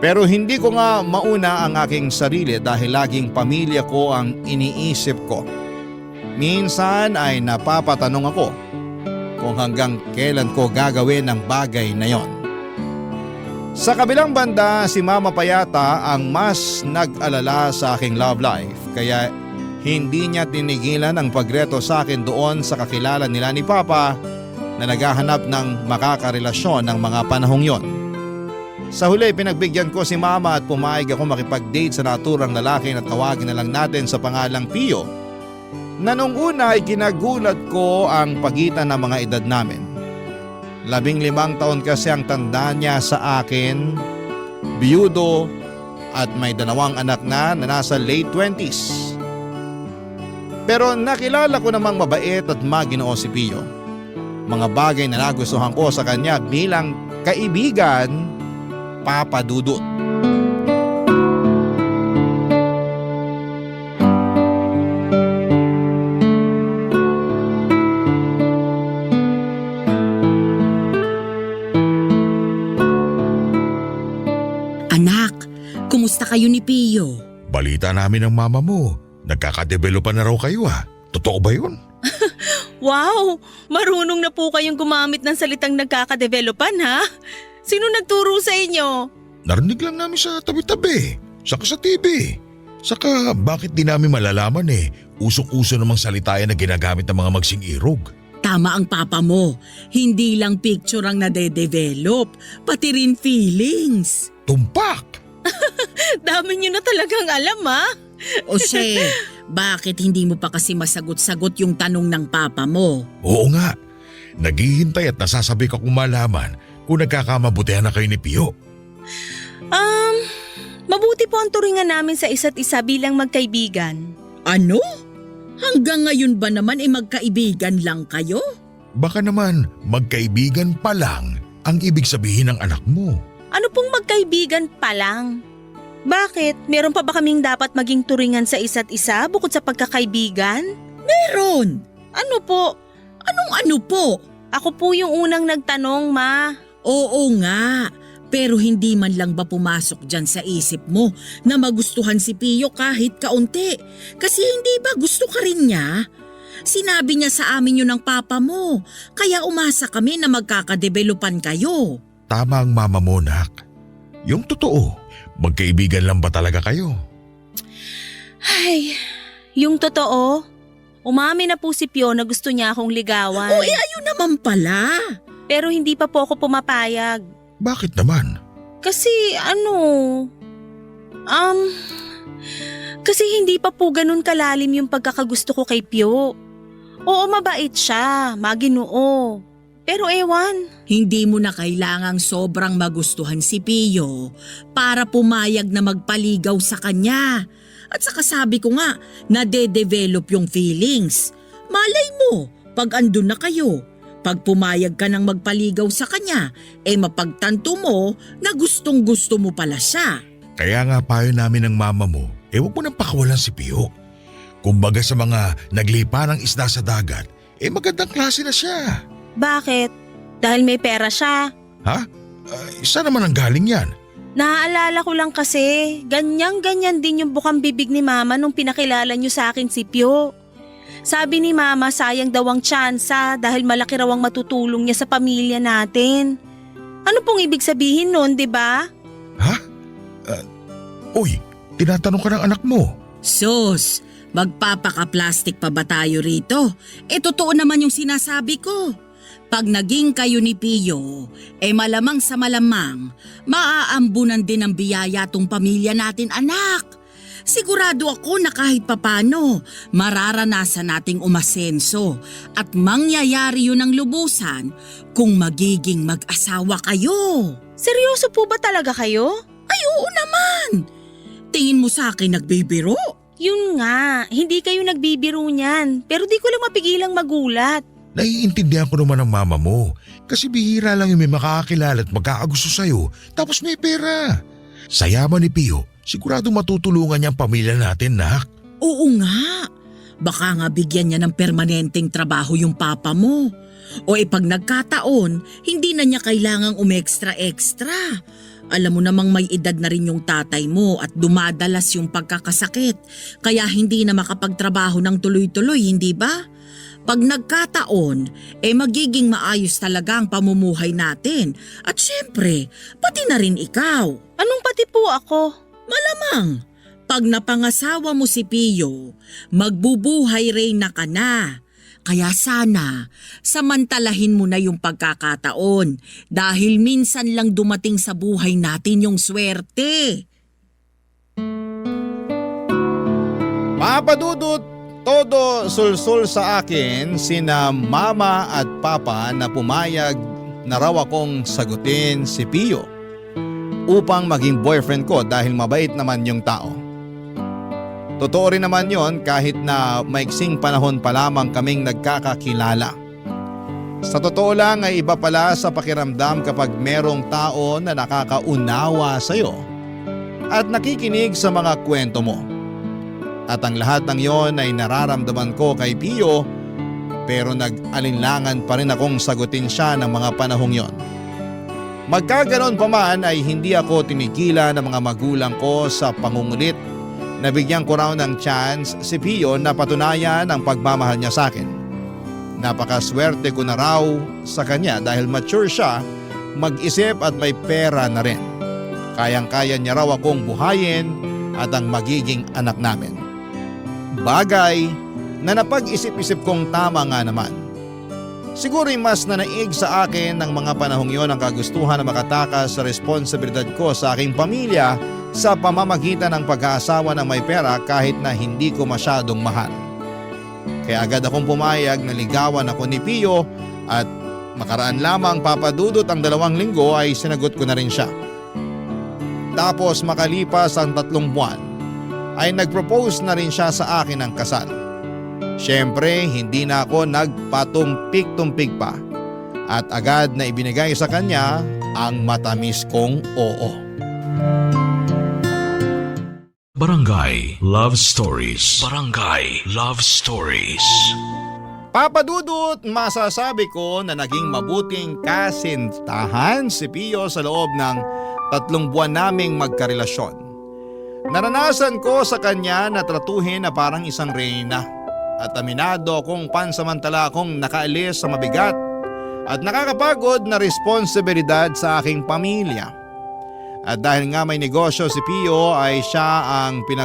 Pero hindi ko nga mauna ang aking sarili dahil laging pamilya ko ang iniisip ko. Minsan ay napapatanong ako kung hanggang kailan ko gagawin ang bagay na yon. Sa kabilang banda, si Mama pa yata ang mas nag-alala sa aking love life kaya hindi niya tinigilan ang pagreto sa akin doon sa kakilala nila ni Papa na naghahanap ng makakarelasyon ng mga panahong yon. Sa huli, pinagbigyan ko si Mama at pumayag ako makipag-date sa naturang lalaki na tawagin na lang natin sa pangalang Pio, na nung una ay kinagulat ko ang pagitan ng mga edad namin. 15 taon kasi ang tanda niya sa akin, biyudo at may 2 anak na nasa late 20s. Pero nakilala ko namang mabait at maginoo si Pio. Mga bagay na nagustuhan ko sa kanya bilang kaibigan, Papa Dudut. Anak, kumusta kayo ni Pio? Balita namin ng mama mo, nagkakadevelopan na raw kayo Totoo ba yun? Wow! Marunong na po kayong gumamit ng salitang nagkakadevelopan, ha? Sino nagturo sa inyo? Narinig lang namin sa tabi-tabi, saka sa TV. Saka bakit di namin malalaman usok-uso namang salita yan na ginagamit ng mga magsing irog. Tama ang papa mo, hindi lang picture ang nade-develop, pati rin feelings. Tumpak! Dami niyo na talagang alam, ha? O siya, bakit hindi mo pa kasi masagot-sagot yung tanong ng papa mo? Oo nga, naghihintay at nasasabi ka kung malaman kung nagkakamabutihan na kayo ni Pio. Mabuti po ang turingan namin sa isa't isa bilang magkaibigan. Ano? Hanggang ngayon ba naman magkaibigan lang kayo? Baka naman magkaibigan pa lang ang ibig sabihin ng anak mo. Ano pong magkaibigan pa lang? Bakit? Meron pa ba kaming dapat maging turingan sa isa't isa bukod sa pagkakaibigan? Meron! Ano po? Anong ano po? Ako po yung unang nagtanong, Ma. Oo nga, pero hindi man lang ba pumasok dyan sa isip mo na magustuhan si Pio kahit kaunti? Kasi hindi ba gusto ka rin niya? Sinabi niya sa amin yun ng papa mo, kaya umasa kami na magkakadevelopan kayo. Tama ang mama mo, nak. Yung totoo, magkaibigan lang ba talaga kayo? Ay, yung totoo, umamin na po si Pio na gusto niya akong ligawan. O ayun naman pala. Pero hindi pa po ako pumapayag. Bakit naman? Kasi kasi hindi pa po ganun kalalim yung pagkakagusto ko kay Pio. Oo, mabait siya, maginoo. Pero ewan, Hindi mo na kailangang sobrang magustuhan si Pio para pumayag na magpaligaw sa kanya. At saka sabi ko nga, nade-develop yung feelings. Malay mo, pag andun na kayo, pag pumayag ka ng magpaligaw sa kanya, mapagtanto mo na gustong gusto mo pala siya. Kaya nga payo namin ng mama mo, huwag mo nang pakawalan si Pio. Kumbaga sa mga naglipa ng isda sa dagat, magandang klase na siya. bakit? Dahil may pera siya. Ha? Saan naman ang galing yan? Naaalala ko lang kasi, ganyan-ganyan din yung bukang bibig ni Mama nung pinakilala niyo sa akin si Pio. Sabi ni Mama sayang daw ang tsansa dahil malaki raw ang matutulong niya sa pamilya natin. Ano pong ibig sabihin nun, di ba? Ha? Uy, tinatanong ka ng anak mo. Sus, magpapaka-plastic pa ba tayo rito? Totoo naman yung sinasabi ko. Pag naging kayo ni Pio, malamang sa malamang, maaambunan din ng biyaya tong pamilya natin, anak. Sigurado ako na kahit papano, mararanasan nating umasenso at mangyayari yun ng lubusan kung magiging mag-asawa kayo. Seryoso po ba talaga kayo? Ay, oo naman. Tingin mo sa akin nagbibiro? Yun nga, hindi kayo nagbibiro niyan, pero di ko lang mapigilang magulat. Naiintindihan ko naman ang mama mo kasi bihira lang yung may makakakilala at magkakagusto sa'yo tapos may pera. Sa yaman ni Pio, sigurado matutulungan niya ang pamilya natin, nak. Oo nga. Baka nga bigyan niya ng permanenteng trabaho yung papa mo. O pag nagkataon, hindi na niya kailangang umextra-extra. Alam mo namang may edad na rin yung tatay mo at dumadalas yung pagkakasakit. Kaya hindi na makapagtrabaho ng tuloy-tuloy, hindi ba? Pag nagkataon, magiging maayos talaga ang pamumuhay natin. At syempre, pati na rin ikaw. Anong pati po ako? Malamang, pag napangasawa mo si Pio, magbubuhay reyna ka na. Kaya sana, samantalahin mo na yung pagkakataon dahil minsan lang dumating sa buhay natin yung swerte. Papa Dudut, todo sulsul sa akin sina mama at papa na pumayag na raw akong sagutin si Pio upang maging boyfriend ko dahil mabait naman yung tao. Totoo rin naman yon kahit na maiksing panahon pa lamang kaming nagkakakilala. Sa totoo lang ay iba pala sa pakiramdam kapag merong tao na nakakaunawa sa'yo at nakikinig sa mga kwento mo. At ang lahat ng yon ay nararamdaman ko kay Pio pero nag-alinlangan pa rin akong sagutin siya ng mga panahong yon. Magkaganon pa man ay hindi ako tinigilan ng mga magulang ko sa pangungulit na bigyan ko raw ng chance si Pio na patunayan ang pagmamahal niya sa akin. Napakaswerte ko na raw sa kanya dahil mature siya, mag-isip at may pera na rin. Kayang-kaya niya raw akong buhayin at ang magiging anak namin. Bagay na napag-isip-isip kong tama nga naman. Siguro'y mas nanaig sa akin ng mga panahong yon ang kagustuhan na makatakas sa responsibilidad ko sa aking pamilya sa pamamagitan ng pag-aasawa ng may pera kahit na hindi ko masyadong mahal. Kaya agad akong pumayag na ligawan ako ni Pio at makaraan lamang papadudot ang 2 linggo ay sinagot ko na rin siya. Tapos makalipas ang 3 buwan ay nag-propose na rin siya sa akin ng kasal. Siyempre hindi na ako nagpatumpik-tumpik pa at agad na ibinigay sa kanya ang matamis kong oo. Barangay Love Stories. Barangay Love Stories. Papa Dudut, masasabi ko na naging mabuting kasintahan si Pio sa loob ng 3 buwan naming magkarelasyon. Naranasan ko sa kanya na tratuhin na parang isang reyna at aminado akong pansamantala akong nakaalis sa mabigat at nakakapagod na responsibilidad sa aking pamilya. At dahil nga may negosyo si Pio ay siya ang may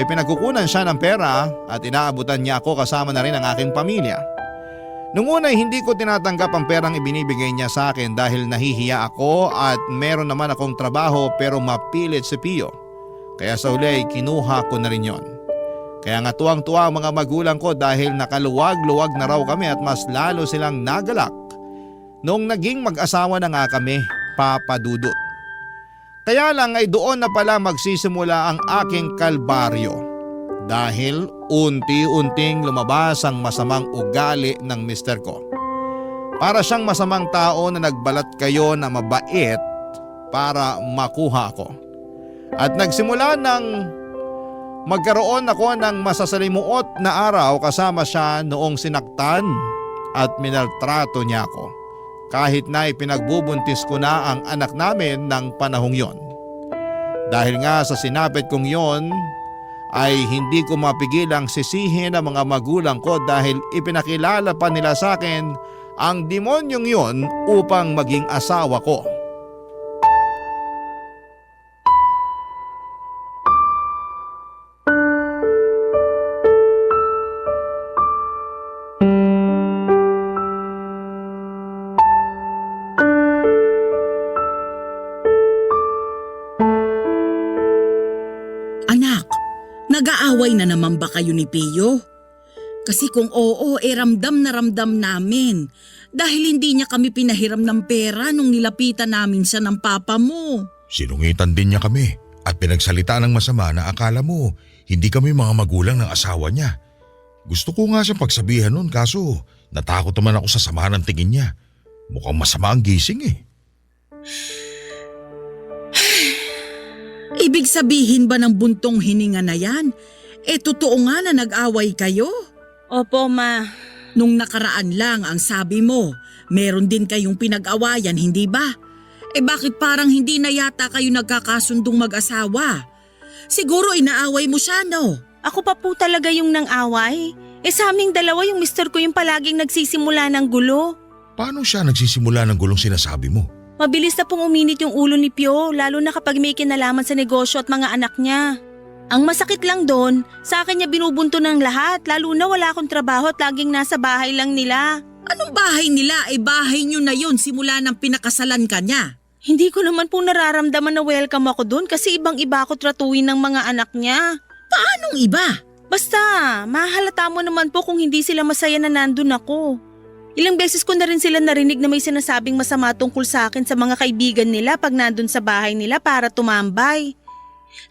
pinagkukunan siya ng pera at inaabutan niya ako kasama na rin ang aking pamilya. Nung una hindi ko tinatanggap ang perang ibinibigay niya sa akin dahil nahihiya ako at meron naman akong trabaho pero mapilit si Pio. Kaya sa huli ay kinuha ko na rin yon. Kaya nga tuwang-tuwa ang mga magulang ko dahil nakaluwag-luwag na raw kami at mas lalo silang nagalak noong naging mag-asawa na nga kami, Papa Dudut. Kaya lang ay doon na pala magsisimula ang aking kalbaryo dahil unti-unting lumabas ang masamang ugali ng mister ko. Para siyang masamang tao na nagbalat kayo na mabait para makuha ko. At nagsimula ng magkaroon ako ng masasalimuot na araw kasama siya noong sinaktan at minaltrato niya ako. Kahit na ipinagbubuntis ko na ang anak namin ng panahong yon. Dahil nga sa sinapit kong yon ay hindi ko mapigilang sisihin ang mga magulang ko dahil ipinakilala pa nila sa akin ang demonyong yon upang maging asawa ko. Anak, nag-aaway na naman ba kayo ni Pio? Kasi kung oo, ramdam na ramdam namin. Dahil hindi niya kami pinahiram ng pera nung nilapitan namin siya ng papa mo. Sinungitan din niya kami at pinagsalita ng masama na akala mo hindi kami mga magulang ng asawa niya. Gusto ko nga siyang pagsabihan nun kaso natakot naman ako sa sama ng tingin niya. Mukhang masama ang gising eh. Ibig sabihin ba ng buntong hininga na yan? Totoo nga na nag-away kayo? Opo, Ma. Nung nakaraan lang ang sabi mo, meron din kayong pinag-awayan, hindi ba? Bakit parang hindi na yata kayo nagkakasundong mag-asawa? Siguro inaaway mo siya, no? Ako pa po talaga yung nang-away. Sa aming dalawa yung mister ko yung palaging nagsisimula ng gulo. Paano siya nagsisimula ng gulong sinasabi mo? Mabilis na pong uminit yung ulo ni Pio, lalo na kapag may kinalaman sa negosyo at mga anak niya. Ang masakit lang doon, sa akin niya binubunto ng lahat, lalo na wala akong trabaho at laging nasa bahay lang nila. Anong bahay nila? Bahay niyo na yon simula nang pinakasalan ka niya. Hindi ko naman po nararamdaman na welcome ako doon kasi ibang-iba ako tratuhin ng mga anak niya. Paanong iba? Basta, mahalata mo naman po kung hindi sila masaya na nandun ako. Ilang beses ko na rin sila narinig na may sinasabing masama tungkol sa akin sa mga kaibigan nila pag nandun sa bahay nila para tumambay.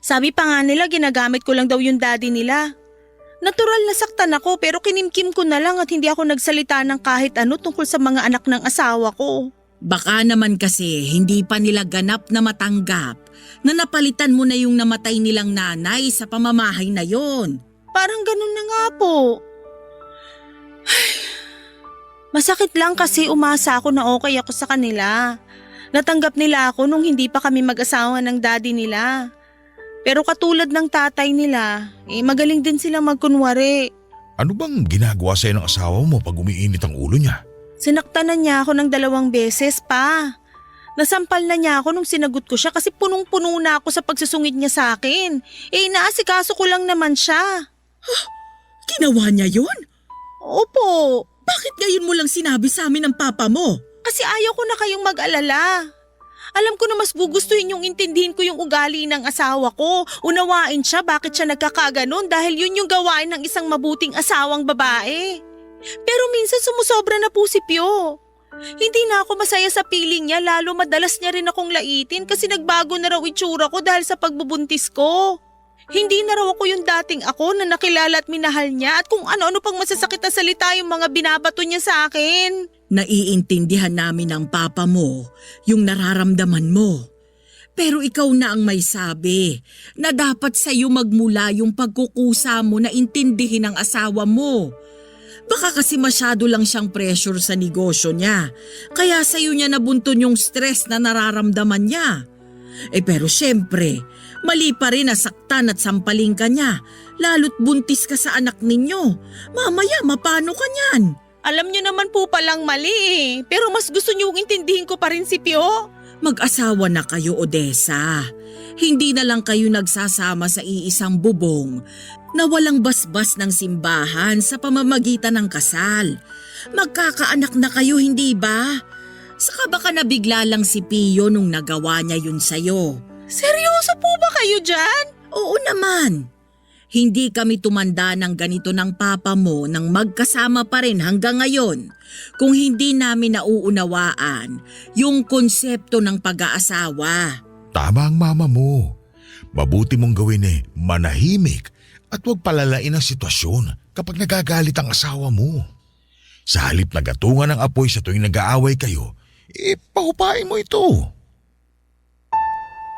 Sabi pa nga nila ginagamit ko lang daw yung daddy nila. Natural na saktan ako pero kinimkim ko na lang at hindi ako nagsalita ng kahit ano tungkol sa mga anak ng asawa ko. Baka naman kasi hindi pa nila ganap na matanggap na napalitan mo na yung namatay nilang nanay sa pamamahay na yon. Parang ganun na nga po. Masakit lang kasi umasa ako na okay ako sa kanila. Natanggap nila ako nung hindi pa kami mag-asawa ng daddy nila. Pero katulad ng tatay nila, magaling din silang magkunwari. Ano bang ginagawa sa'yo ng asawa mo pag umiinit ang ulo niya? Sinaktan na niya ako ng 2 beses pa. Nasampal na niya ako nung sinagot ko siya kasi punong-puno na ako sa pagsusungit niya sa akin. Inaasikaso ko lang naman siya. Ginawa niya yun? Opo. Bakit ngayon mo lang sinabi sa amin ng papa mo? Kasi ayaw ko na kayong mag-alala. Alam ko na mas gugustuhin yung intindihin ko yung ugali ng asawa ko. Unawain siya bakit siya nagkakaganon dahil yun yung gawain ng isang mabuting asawang babae. Pero minsan sumusobra na po si Pio. Hindi na ako masaya sa piling niya lalo madalas niya rin akong laitin kasi nagbago na raw itsura ko dahil sa pagbubuntis ko. Hindi na raw ako yung dating ako na nakilala at minahal niya at kung ano-ano pang masasakit na salita yung mga binabato niya sa akin. Naiintindihan namin ng papa mo yung nararamdaman mo. Pero ikaw na ang may sabi na dapat sa'yo magmula yung pagkukusa mo na intindihin ang asawa mo. Baka kasi masyado lang siyang pressure sa negosyo niya. Kaya sa'yo niya nabunton yung stress na nararamdaman niya. Pero syempre, mali pa rin na saktan at sampaling ka niya. Lalo't buntis ka sa anak ninyo. Mamaya, mapano ka niyan? Alam niyo naman po palang mali pero mas gusto niyong intindihin ko pa rin si Pio. Mag-asawa na kayo, Odessa. Hindi na lang kayo nagsasama sa iisang bubong na walang basbas ng simbahan sa pamamagitan ng kasal. Magkakaanak na kayo, hindi ba? Saka baka nabigla lang si Pio nung nagawa niya yun sa'yo. Seryoso po ba kayo dyan? Oo naman. Hindi kami tumanda ng ganito ng papa mo nang magkasama pa rin hanggang ngayon kung hindi namin nauunawaan yung konsepto ng pag-aasawa. Tama ang mama mo. Mabuti mong gawin manahimik at huwag palalain ang sitwasyon kapag nagagalit ang asawa mo. Sa halip na gatungan ng apoy sa tuwing nag-aaway kayo, pahupain mo ito.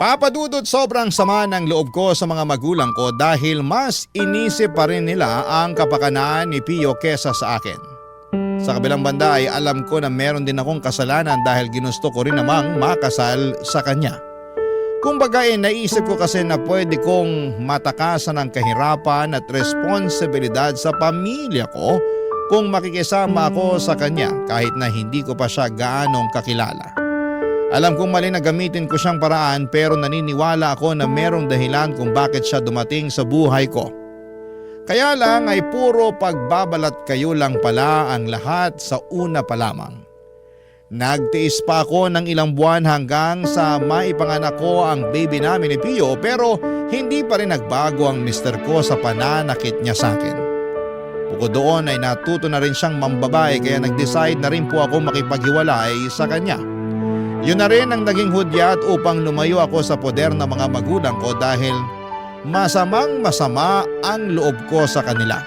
Papa Dudut, sobrang sama ng loob ko sa mga magulang ko dahil mas inisip pa rin nila ang kapakanan ni Pio kesa sa akin. Sa kabilang banda ay alam ko na meron din akong kasalanan dahil ginusto ko rin namang makasal sa kanya. Kumbaga naisip ko kasi na pwede kong matakasan ang kahirapan at responsibilidad sa pamilya ko kung makikisama ako sa kanya kahit na hindi ko pa siya gaanong kakilala. Alam kong mali na gamitin ko siyang paraan pero naniniwala ako na merong dahilan kung bakit siya dumating sa buhay ko. Kaya lang ay puro pagbabalat kayo lang pala ang lahat sa una pa lamang. Nagtiis pa ako ng ilang buwan hanggang sa maipanganak ko ang baby namin ni Pio pero hindi pa rin nagbago ang mister ko sa pananakit niya sa akin. Bukod doon ay natuto na rin siyang mambabae kaya nag-decide na rin po ako makipaghiwalay sa kanya. Yun na rin ang naging hudyat upang lumayo ako sa poder ng mga magulang ko dahil masama ang loob ko sa kanila.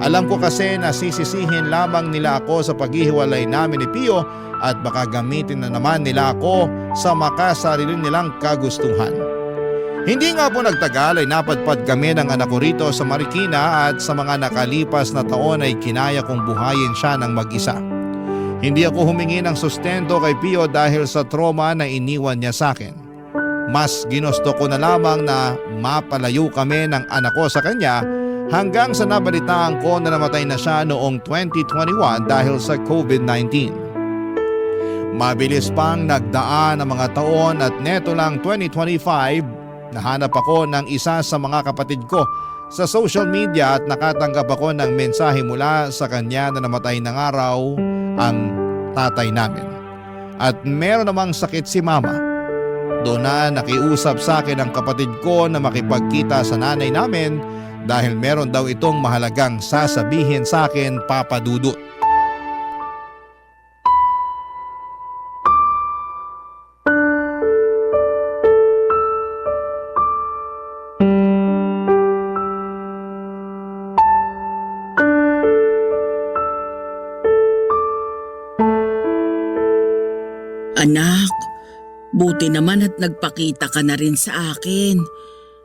Alam ko kasi na sisisihin lamang nila ako sa paghihiwalay namin ni Pio at baka gamitin na naman nila ako sa makasarili nilang kagustuhan. Hindi nga po nagtagal ay napadpad kami ng anak ko rito sa Marikina at sa mga nakalipas na taon ay kinaya kong buhayin siya ng mag-isa. Hindi ako humingi ng sustento kay Pio dahil sa trauma na iniwan niya sa akin. Mas ginusto ko na lamang na mapalayo kami ng anak ko sa kanya hanggang sa nabalitaan ko na namatay na siya noong 2021 dahil sa COVID-19. Mabilis pang nagdaan ang mga taon at neto lang 2025, nahanap ako ng isa sa mga kapatid ko sa social media at nakatanggap ako ng mensahe mula sa kanya na namatay ng araw ang tatay namin. At meron namang sakit si mama. Doon na nakiusap sa akin ang kapatid ko na makipagkita sa nanay namin dahil meron daw itong mahalagang sasabihin sa akin, Papa Dudut. Anak, buti naman at nagpakita ka na rin sa akin.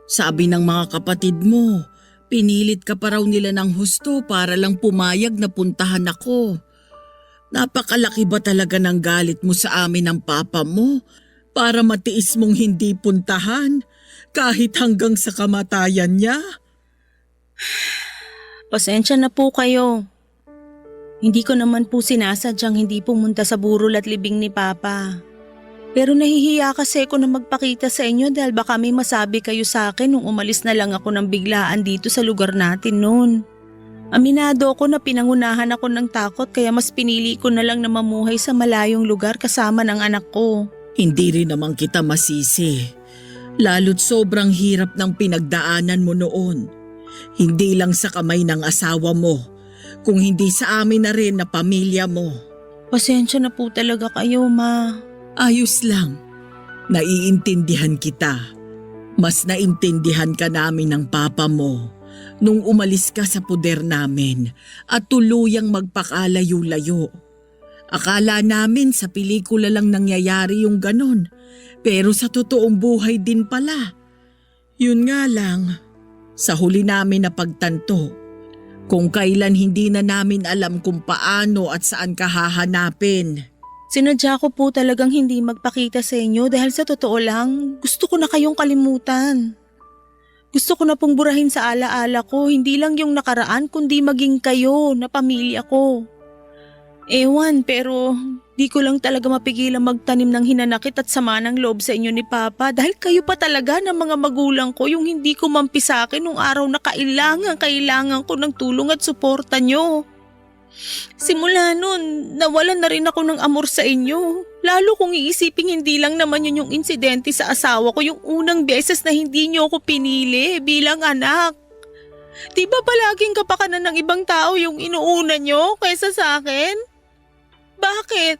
Sabi ng mga kapatid mo, pinilit ka pa raw nila ng husto para lang pumayag na puntahan ako. Napakalaki ba talaga ng galit mo sa amin ng papa mo para matiis mong hindi puntahan kahit hanggang sa kamatayan niya? Pasensya na po kayo. Hindi ko naman po sinasadyang hindi pumunta sa burol at libing ni Papa. Pero nahihiya kasi ako na magpakita sa inyo dahil baka may masabi kayo sa akin nung umalis na lang ako ng biglaan dito sa lugar natin noon. Aminado ako na pinangunahan ako ng takot kaya mas pinili ko na lang na mamuhay sa malayong lugar kasama ng anak ko. Hindi rin naman kita masisi. Lalo't sobrang hirap ng pinagdaanan mo noon. Hindi lang sa kamay ng asawa mo, kung hindi sa amin na rin na pamilya mo. Pasensya na po talaga kayo, Ma. Ayos lang. Naiintindihan kita. Mas naintindihan ka namin ng papa mo nung umalis ka sa puder namin at tuluyang magpakalayo-layo. Akala namin sa pelikula lang nangyayari yung ganon, pero sa totoong buhay din pala. Yun nga lang, sa huli namin na pagtanto, kung kailan hindi na namin alam kung paano at saan ka hahanapin. Sinadya ko po talagang hindi magpakita sa inyo dahil sa totoo lang, gusto ko na kayong kalimutan. Gusto ko na pong burahin sa alaala ko, hindi lang yung nakaraan kundi maging kayo na pamilya ko. Ewan, pero di ko lang talaga mapigilan magtanim ng hinanakit at sama ng loob sa inyo ni Papa dahil kayo pa talaga ng mga magulang ko yung hindi ko mampi sa akin nung araw na kailangan ko ng tulong at suporta nyo. Simula nun, nawalan na rin ako ng amor sa inyo. Lalo kung iisipin hindi lang naman yun yung insidente sa asawa ko yung unang beses na hindi nyo ako pinili bilang anak. Di ba palaging kapakanan ng ibang tao yung inuuna nyo kaysa sa akin? Bakit?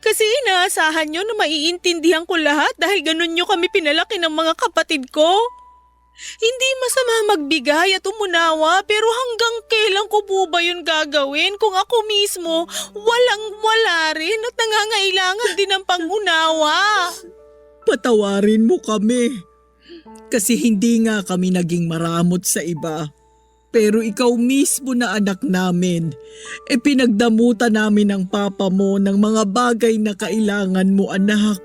Kasi inaasahan nyo na maiintindihan ko lahat dahil ganun nyo kami pinalaki ng mga kapatid ko. Hindi masama magbigay at umunawa pero hanggang kailan ko po ba yun gagawin kung ako mismo walang-wala rin at nangangailangan din ng pangunawa? Patawarin mo kami. Kasi hindi nga kami naging maramot sa iba. Pero ikaw mismo na anak namin, pinagdamutan namin ng papa mo ng mga bagay na kailangan mo, anak.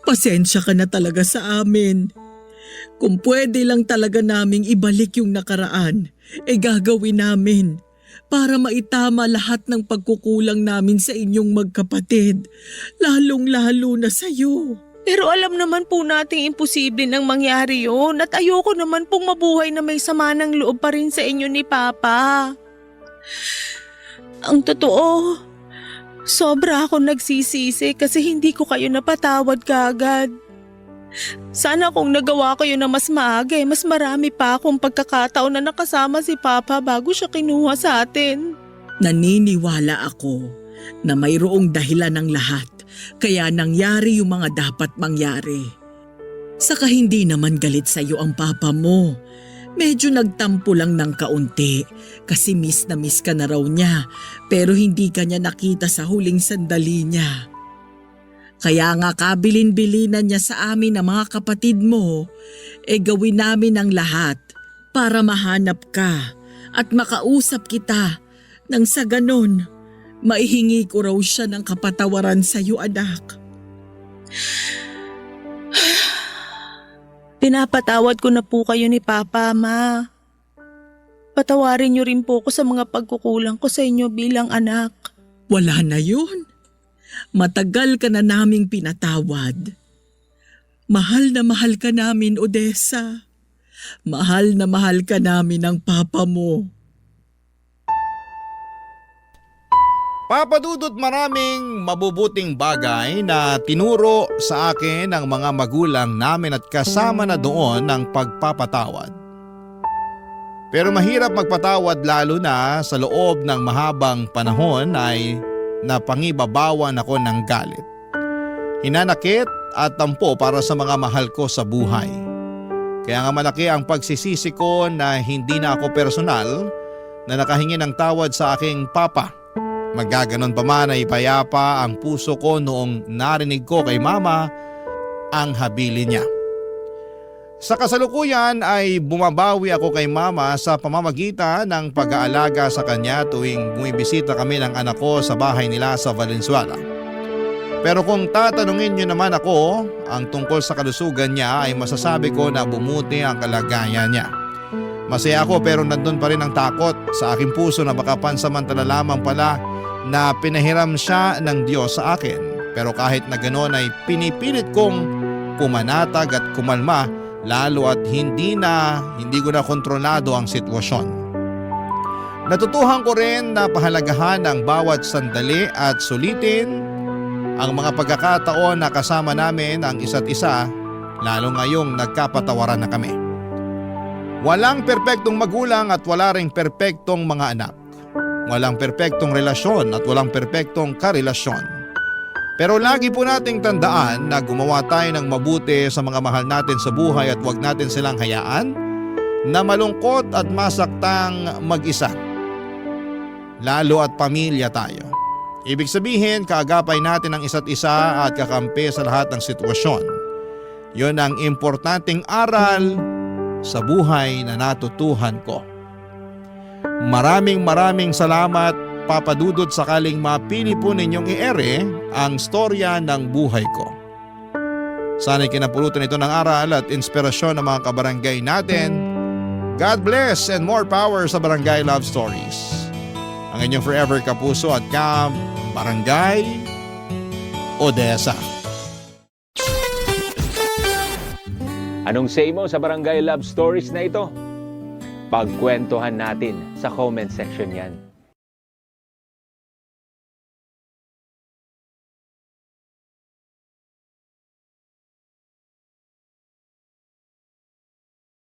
Pasensya ka na talaga sa amin. Kung pwede lang talaga naming ibalik yung nakaraan, gagawin namin para maitama lahat ng pagkukulang namin sa inyong magkapatid, lalong-lalo na sa'yo. Pero alam naman po nating imposible nang mangyari yun at ayoko naman pong mabuhay na may sama ng loob pa rin sa inyo ni Papa. Ang totoo, sobra ako nagsisisi kasi hindi ko kayo napatawad kaagad. Sana kung nagawa ko yun na mas maaga, mas marami pa akong pagkakataon na nakasama si Papa bago siya kinuha sa atin. Naniniwala ako na mayroong dahilan ng lahat. Kaya nangyari yung mga dapat mangyari. Saka hindi naman galit sa iyo ang papa mo. Medyo nagtampo lang ng kaunti kasi miss na miss ka na raw niya pero hindi ka niya nakita sa huling sandali niya. Kaya nga kabilin-bilinan niya sa amin ang mga kapatid mo, gawin namin ang lahat para mahanap ka at makausap kita nang sa ganon. Maihingi ko raw siya ng kapatawaran sa iyo, anak. Pinapatawad ko na po kayo ni Papa, Ma. Patawarin niyo rin po ko sa mga pagkukulang ko sa inyo bilang anak. Wala na yun. Matagal ka na naming pinatawad. Mahal na mahal ka namin, Odessa. Mahal na mahal ka namin ng papa mo. Papa Dudut, maraming mabubuting bagay na tinuro sa akin ng mga magulang namin at kasama na doon ng pagpapatawad. Pero mahirap magpatawad lalo na sa loob ng mahabang panahon ay napangibabawan ako ng galit, hinanakit at tampo para sa mga mahal ko sa buhay. Kaya nga malaki ang pagsisisi ko na hindi na ako personal na nakahingi ng tawad sa aking papa. Magaganon pa man ay payapa ang puso ko noong narinig ko kay mama ang habilin niya. Sa kasalukuyan ay bumabawi ako kay mama sa pamamagitan ng pag-aalaga sa kanya tuwing bumibisita kami ng anak ko sa bahay nila sa Valenzuela. Pero kung tatanungin niyo naman ako ang tungkol sa kalusugan niya ay masasabi ko na bumuti ang kalagayan niya. Masaya ako pero nandun pa rin ang takot sa aking puso na baka pansamantala lamang pala na pinahiram siya ng Diyos sa akin. Pero kahit na ganoon ay pinipilit kong pumanatag at kumalma lalo at hindi ko na kontrolado ang sitwasyon. Natutuhan ko rin na pahalagahan ang bawat sandali at sulitin ang mga pagkakataon na kasama namin ang isa't isa lalo ngayong nagkapatawaran na kami. Walang perpektong magulang at wala ring perpektong mga anak. Walang perpektong relasyon at walang perpektong karelasyon. Pero lagi po nating tandaan na gumawa tayo ng mabuti sa mga mahal natin sa buhay at huwag natin silang hayaan na malungkot at masaktang mag-isa. Lalo at pamilya tayo. Ibig sabihin, kaagapay natin ang isa't isa at kakampi sa lahat ng sitwasyon. Yon ang importanteng aral sa buhay na natutuhan ko. Maraming salamat, Papa Dudut, sakaling mapili po ninyong i-ere ang storya ng buhay ko. Sana'y kinapulutan ito ng aral at inspirasyon ng mga kabarangay natin. God bless and more power sa Barangay Love Stories. Ang inyong forever kapuso at Barangay Odessa. Anong say mo sa Barangay Love Stories na ito? Pagkwentuhan natin sa comment section yan.